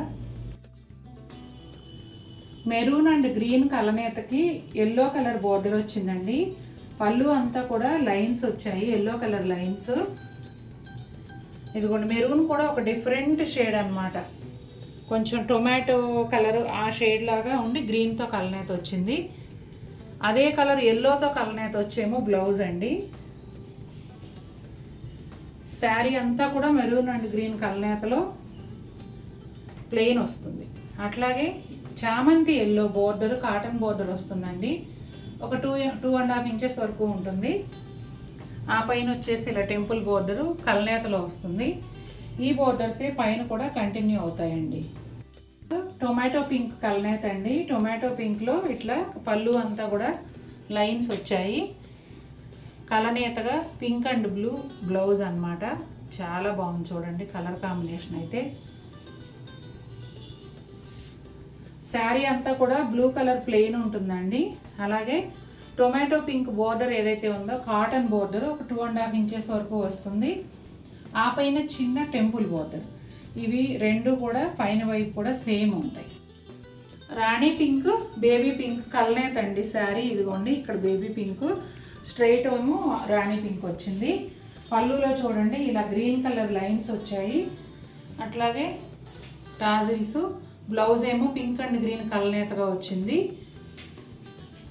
మెరూన్ అండ్ గ్రీన్ కలనేతకి ఎల్లో కలర్ బార్డర్ వచ్చిందండి. పళ్ళు అంతా కూడా లైన్స్ వచ్చాయి, ఎల్లో కలర్ లైన్స్. ఇదిగోండి మెరూన్ కూడా ఒక డిఫరెంట్ షేడ్ అన్నమాట, కొంచెం టొమాటో కలర్ ఆ షేడ్ లాగా ఉండి గ్రీన్తో కలనేత వచ్చింది. అదే కలర్ ఎల్లోతో కలనేత వచ్చేమో బ్లౌజ్ అండి. శారీ అంతా కూడా మెరూన్ అండ్ గ్రీన్ కలనేతలో ప్లెయిన్ వస్తుంది. అట్లాగే చామంతి ఎల్లో బోర్డర్ కాటన్ బోర్డర్ వస్తుందండి. ఒక 2.5 ఇంచెస్ వరకు ఉంటుంది. ఆ పైన వచ్చేసి ఇలా టెంపుల్ బోర్డరు కలనేతలో వస్తుంది. ఈ బోర్డర్సే పైన కూడా కంటిన్యూ అవుతాయండి. టొమాటో పింక్ కలనేత అండి. టొమాటో పింక్లో ఇట్లా పళ్ళు అంతా కూడా లైన్స్ వచ్చాయి. కలనేతగా పింక్ అండ్ బ్లూ బ్లౌజ్ అన్నమాట. చాలా బాగుంది చూడండి కలర్ కాంబినేషన్ అయితే. శారీ అంతా కూడా బ్లూ కలర్ ప్లెయిన్ ఉంటుందండి. అలాగే టొమాటో పింక్ బోర్డర్ ఏదైతే ఉందో కాటన్ బోర్డర్ ఒక 2.5 ఇంచెస్ వరకు వస్తుంది. ఆ పైన చిన్న టెంపుల్ బోర్డర్. ఇవి రెండు కూడా పైన వైపు కూడా సేమ్ ఉంటాయి. రాణి పింక్, బేబీ పింక్ కలనేత అండి శారీ. ఇదిగోండి ఇక్కడ బేబీ పింక్, స్ట్రైట్ ఏమో రాణి పింక్ వచ్చింది. పళ్ళులో చూడండి ఇలా గ్రీన్ కలర్ లైన్స్ వచ్చాయి. అట్లాగే టాజిల్స్. బ్లౌజ్ ఏమో పింక్ అండ్ గ్రీన్ కలనేతగా వచ్చింది.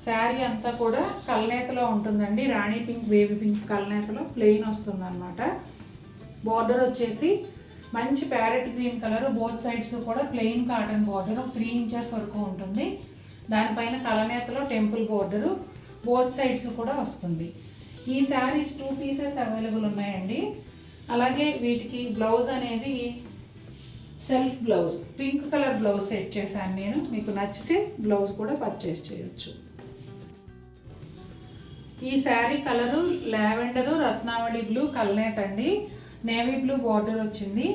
శారీ అంతా కూడా కలనేతలో ఉంటుందండి. రాణి పింక్, బేబీ పింక్ కలనేతలో ప్లెయిన్ వస్తుంది అనమాట. బార్డర్ వచ్చేసి మంచి parrot green colour, both sides కూడా ప్లెయిన్ కాటన్ బార్డర్ 3 ఇంచెస్ వరకు ఉంటుంది. దానిపైన కలనేతలో టెంపుల్ బార్డరు బోత్ సైడ్స్ కూడా వస్తుంది. ఈ శారీస్ 2 పీసెస్ అవైలబుల్ ఉన్నాయండి. అలాగే వీటికి బ్లౌజ్ అనేది self blouse, pink colour blouse set చేశాను నేను. మీకు నచ్చితే బ్లౌజ్ కూడా పర్చేస్ చేయొచ్చు. ఈ శారీ కలరు లావెండరు రత్నావళి బ్లూ కలనేత అండి. నేవీ బ్లూ బార్డర్ వచ్చింది.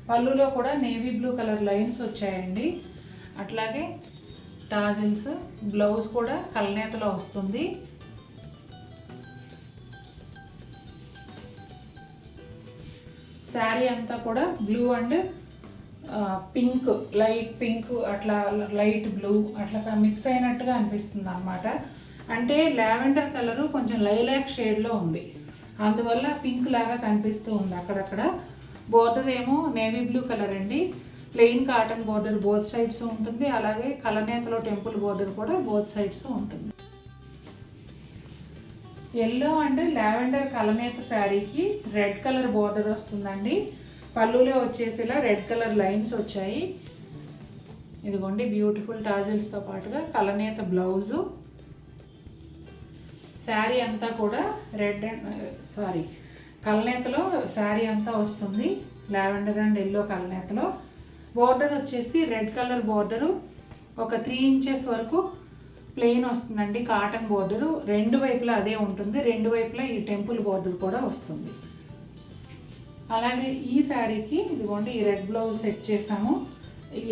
పళ్ళులో కూడా నేవీ బ్లూ కలర్ లైన్స్ వచ్చాయండి. అట్లాగే టాజిల్స్, బ్లౌజ్ కూడా కలనేతలో వస్తుంది. శారీ అంతా కూడా blue and pink, light pink, అట్లా లైట్ బ్లూ అట్లా మిక్స్ అయినట్టుగా అనిపిస్తుంది అన్నమాట. అంటే లావెండర్ కలరు కొంచెం లైలాక్ షేడ్లో ఉంది, అందువల్ల పింక్ లాగా కనిపిస్తూ ఉంది అక్కడక్కడ. బోర్డర్ ఏమో నేవీ బ్లూ కలర్ అండి. Plain cotton border both sides ఉంటుంది. అలాగే కలనేతలో టెంపుల్ బోర్డర్ కూడా బోత్ సైడ్స్ ఉంటుంది. ఎల్లో అండ్ లావెండర్ కలనేత శారీకి రెడ్ కలర్ బోర్డర్ వస్తుందండి. పళ్ళులో వచ్చేసి ఇలా రెడ్ కలర్ లైన్స్ వచ్చాయి. ఇదిగోండి బ్యూటిఫుల్ టాజిల్స్తో పాటుగా కలనేత బ్లౌజు. శారీ అంతా కూడా కలనేతలో శారీ అంతా వస్తుంది. లావెండర్ అండ్ ఎల్లో కలనేతలో. బోర్డర్ వచ్చేసి రెడ్ కలర్ బోర్డరు ఒక 3 ఇంచెస్ వరకు ప్లెయిన్ వస్తుందండి. కాటన్ బోర్డరు 2 వైపులా అదే ఉంటుంది. 2 వైపులా ఈ టెంపుల్ బోర్డర్ కూడా వస్తుంది. అలాగే ఈ శారీకి ఇదిగోండి ఈ రెడ్ బ్లౌజ్ సెట్ చేసాము.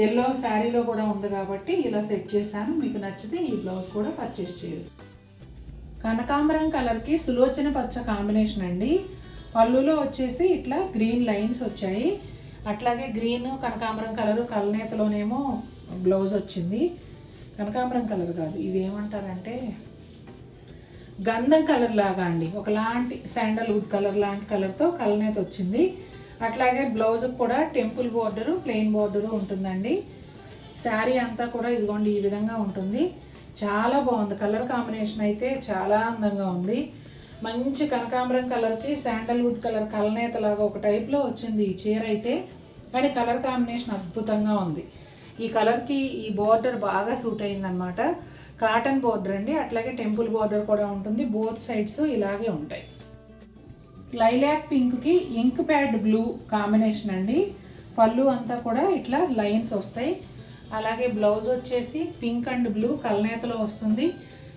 ఎల్లో శారీలో కూడా ఉంది కాబట్టి ఇలా సెట్ చేశాను. మీకు నచ్చితే ఈ బ్లౌజ్ కూడా పర్చేస్ చేయొచ్చు. కనకాంబరం కలర్కి సులోచన పచ్చ కాంబినేషన్ అండి. పళ్ళులో వచ్చేసి ఇట్లా గ్రీన్ లైన్స్ వచ్చాయి. అట్లాగే గ్రీన్ కనకాంబరం కలరు కలనేతలోనేమో బ్లౌజ్ వచ్చింది. కనకాంబరం కలర్ కాదు, ఇది ఏమంటారంటే గంధం కలర్ లాగా అండి, ఒకలాంటి శాండల్వుడ్ కలర్ లాంటి కలర్తో కలనేత వచ్చింది. అట్లాగే బ్లౌజ్ కూడా టెంపుల్ బోర్డరు ప్లెయిన్ బోర్డరు ఉంటుందండి. శారీ అంతా కూడా ఇదిగోండి ఈ విధంగా ఉంటుంది. చాలా బాగుంది. కలర్ కాంబినేషన్ అయితే చాలా అందంగా ఉంది. మంచి కనకాంబరం కలర్కి శాండల్వుడ్ కలర్ కలనేత లాగా ఒక టైప్లో వచ్చింది ఈ చీర అయితే. కానీ కలర్ కాంబినేషన్ అద్భుతంగా ఉంది. ఈ కలర్కి ఈ బార్డర్ బాగా సూట్ అయిందనమాట. కాటన్ బార్డర్ అండి. అట్లాగే టెంపుల్ బార్డర్ కూడా ఉంటుంది. బోత్ సైడ్స్ ఇలాగే ఉంటాయి. లైలాక్ పింక్కి ఇంక్ ప్యాడ్ బ్లూ కాంబినేషన్ అండి. పళ్ళు అంతా కూడా ఇట్లా లైన్స్ వస్తాయి. అలాగే బ్లౌజ్ వచ్చేసి పింక్ అండ్ బ్లూ కలనేతలో వస్తుంది.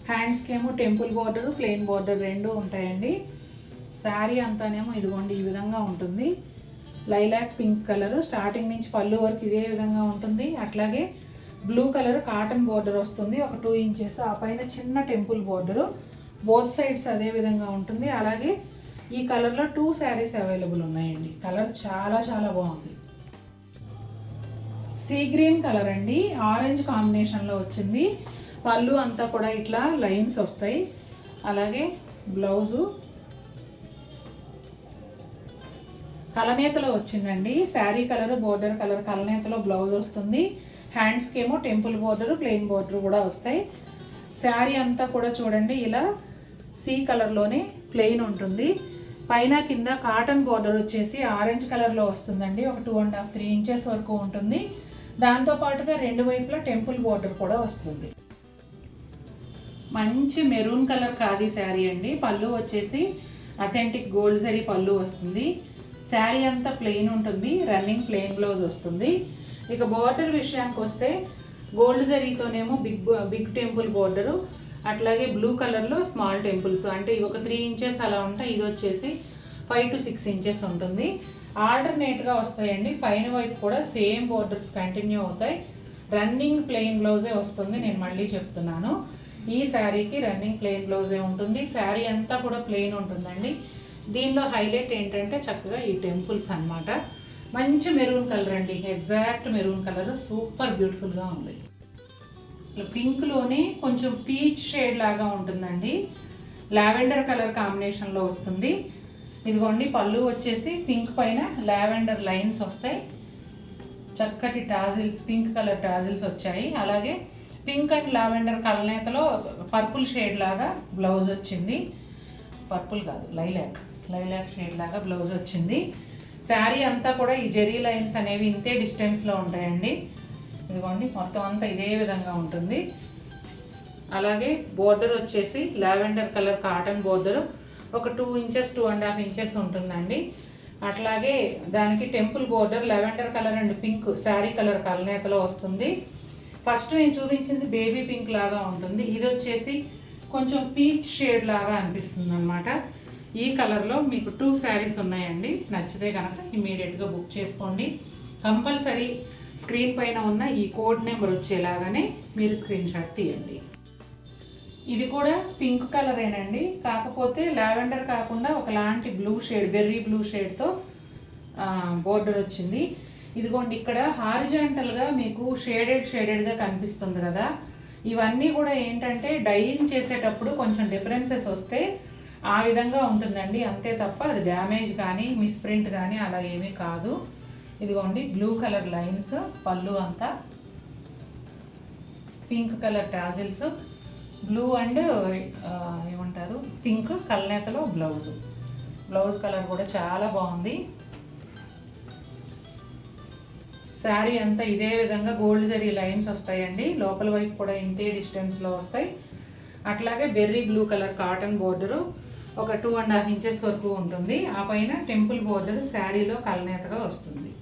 హ్యాండ్స్కి ఏమో టెంపుల్ బార్డర్ ప్లెయిన్ బార్డర్ 2 ఉంటాయండి. శారీ అంతానేమో ఇదిగోండి ఈ విధంగా ఉంటుంది. లైలాక్ పింక్ కలరు స్టార్టింగ్ నుంచి పళ్ళు వరకు ఇదే విధంగా ఉంటుంది. అట్లాగే బ్లూ కలర్ కాటన్ బార్డర్ వస్తుంది ఒక 2 ఇంచెస్. ఆ పైన చిన్న టెంపుల్ బార్డరు బోత్ సైడ్స్ అదే విధంగా ఉంటుంది. అలాగే ఈ కలర్లో 2 శారీస్ అవైలబుల్ ఉన్నాయండి. కలర్ చాలా చాలా బాగుంది. సీ గ్రీన్ కలర్ అండి. ఆరెంజ్ కాంబినేషన్లో వచ్చింది. పళ్ళు అంతా కూడా ఇట్లా లైన్స్ వస్తాయి. అలాగే బ్లౌజు కలనేతలో వచ్చిందండి. శారీ కలర్ బోర్డర్ కలర్ కలనేతలో బ్లౌజ్ వస్తుంది. హ్యాండ్స్కి ఏమో టెంపుల్ బోర్డరు ప్లెయిన్ బోర్డర్ కూడా వస్తాయి. శారీ అంతా కూడా చూడండి ఇలా సీ కలర్లోనే ప్లెయిన్ ఉంటుంది. పైన కింద కాటన్ బోర్డర్ వచ్చేసి ఆరెంజ్ కలర్లో వస్తుందండి. ఒక 2.5-3 ఇంచెస్ వరకు ఉంటుంది. దాంతోపాటుగా 2 వైపులా టెంపుల్ బోర్డర్ కూడా వస్తుంది. మంచి మెరూన్ కలర్ ఖాదీ శారీ అండి. పళ్ళు వచ్చేసి అథెంటిక్ గోల్డ్ జరీ పళ్ళు వస్తుంది. శారీ అంతా ప్లెయిన్ ఉంటుంది. రన్నింగ్ ప్లెయిన్ బ్లౌజ్ వస్తుంది. ఇక బోర్డర్ విషయానికి వస్తే గోల్డ్ జరీతోనేమో బిగ్ టెంపుల్ బోర్డరు, అట్లాగే బ్లూ కలర్లో స్మాల్ టెంపుల్స్, అంటే ఇవి ఒక 3 ఇంచెస్ అలా ఉంటాయి. ఇది వచ్చేసి 5 to 6 ఇంచెస్ ఉంటుంది. ఆల్టర్నేట్గా వస్తాయండి. పైన వైపు కూడా సేమ్ బోర్డర్స్ కంటిన్యూ అవుతాయి. రన్నింగ్ ప్లెయిన్ బ్లౌజే వస్తుంది. నేను మళ్ళీ చెప్తున్నాను, ఈ శారీకి రన్నింగ్ ప్లెయిన్ బ్లౌజే ఉంటుంది. శారీ అంతా కూడా ప్లెయిన్ ఉంటుందండి. దీనిలో హైలైట్ ఏంటంటే చక్కగా ఈ టెంపుల్స్ అన్నమాట. మంచి మెరూన్ కలర్ అండి, ఎగ్జాక్ట్ మెరూన్ కలర్, సూపర్ బ్యూటిఫుల్గా ఉంది. పింక్లోనే కొంచెం పీచ్ షేడ్ లాగా ఉంటుందండి. లావెండర్ కలర్ కాంబినేషన్లో వస్తుంది. ఇదిగోండి పళ్ళు వచ్చేసి పింక్ పైన లావెండర్ లైన్స్ వస్తాయి. చక్కటి టాజిల్స్, పింక్ కలర్ టాజిల్స్ వచ్చాయి. అలాగే పింక్ అండ్ లావెండర్ కలనేతలో పర్పుల్ షేడ్ లాగా బ్లౌజ్ వచ్చింది. పర్పుల్ కాదు, లైలాక్ షేడ్ లాగా బ్లౌజ్ వచ్చింది. శారీ అంతా కూడా ఈ జెరీ లైన్స్ అనేవి ఇంతే డిస్టెన్స్లో ఉంటాయండి. ఇదిగోండి మొత్తం అంతా ఇదే విధంగా ఉంటుంది. అలాగే బోర్డర్ వచ్చేసి లావెండర్ కలర్ కాటన్ బోర్డరు ఒక 2 ఇంచెస్ 2.5 ఇంచెస్ ఉంటుందండి. అట్లాగే దానికి temple border lavender colour and pink sari colour కలనేతలో వస్తుంది. ఫస్ట్ నేను చూపించింది బేబీ పింక్ లాగా ఉంటుంది. ఇది వచ్చేసి కొంచెం పీచ్ షేడ్ లాగా అనిపిస్తుంది అనమాట. ఈ కలర్లో మీకు 2 శారీస్ ఉన్నాయండి. నచ్చితే కనుక ఇమీడియట్గా బుక్ చేసుకోండి. కంపల్సరీ స్క్రీన్ పైన ఉన్న ఈ కోడ్ నెంబర్ వచ్చేలాగానే మీరు స్క్రీన్ షాట్ తీయండి. ఇది కూడా పింక్ కలరేనండి, కాకపోతే లావెండర్ కాకుండా ఒకలాంటి బ్లూ షేడ్, బెర్రీ బ్లూ షేడ్తో బోర్డర్ వచ్చింది. ఇదిగోండి ఇక్కడ హారిజాంటల్గా మీకు షేడెడ్గా కనిపిస్తుంది కదా. ఇవన్నీ కూడా ఏంటంటే డైయింగ్ చేసేటప్పుడు కొంచెం డిఫరెన్సెస్ వస్తే ఆ విధంగా ఉంటుందండి, అంతే తప్ప అది డ్యామేజ్ కానీ మిస్ప్రింట్ కానీ అలా ఏమీ కాదు. ఇదిగోండి బ్లూ కలర్ లైన్స్, పళ్ళు అంతా pink colour tassels, blue and ఏమంటారు పింక్ కలనేతలో బ్లౌజ్ కలర్ కూడా చాలా బాగుంది. శారీ అంతా ఇదే విధంగా గోల్డ్ జరీ లైన్స్ వస్తాయండి. లోపల వైపు కూడా ఇంతే డిస్టెన్స్లో వస్తాయి. అట్లాగే berry blue colour cotton border ఒక 2.5 ఇంచెస్ వరకు ఉంటుంది. ఆ పైన టెంపుల్ బోర్డర్ శారీలో కలనేతగా వస్తుంది.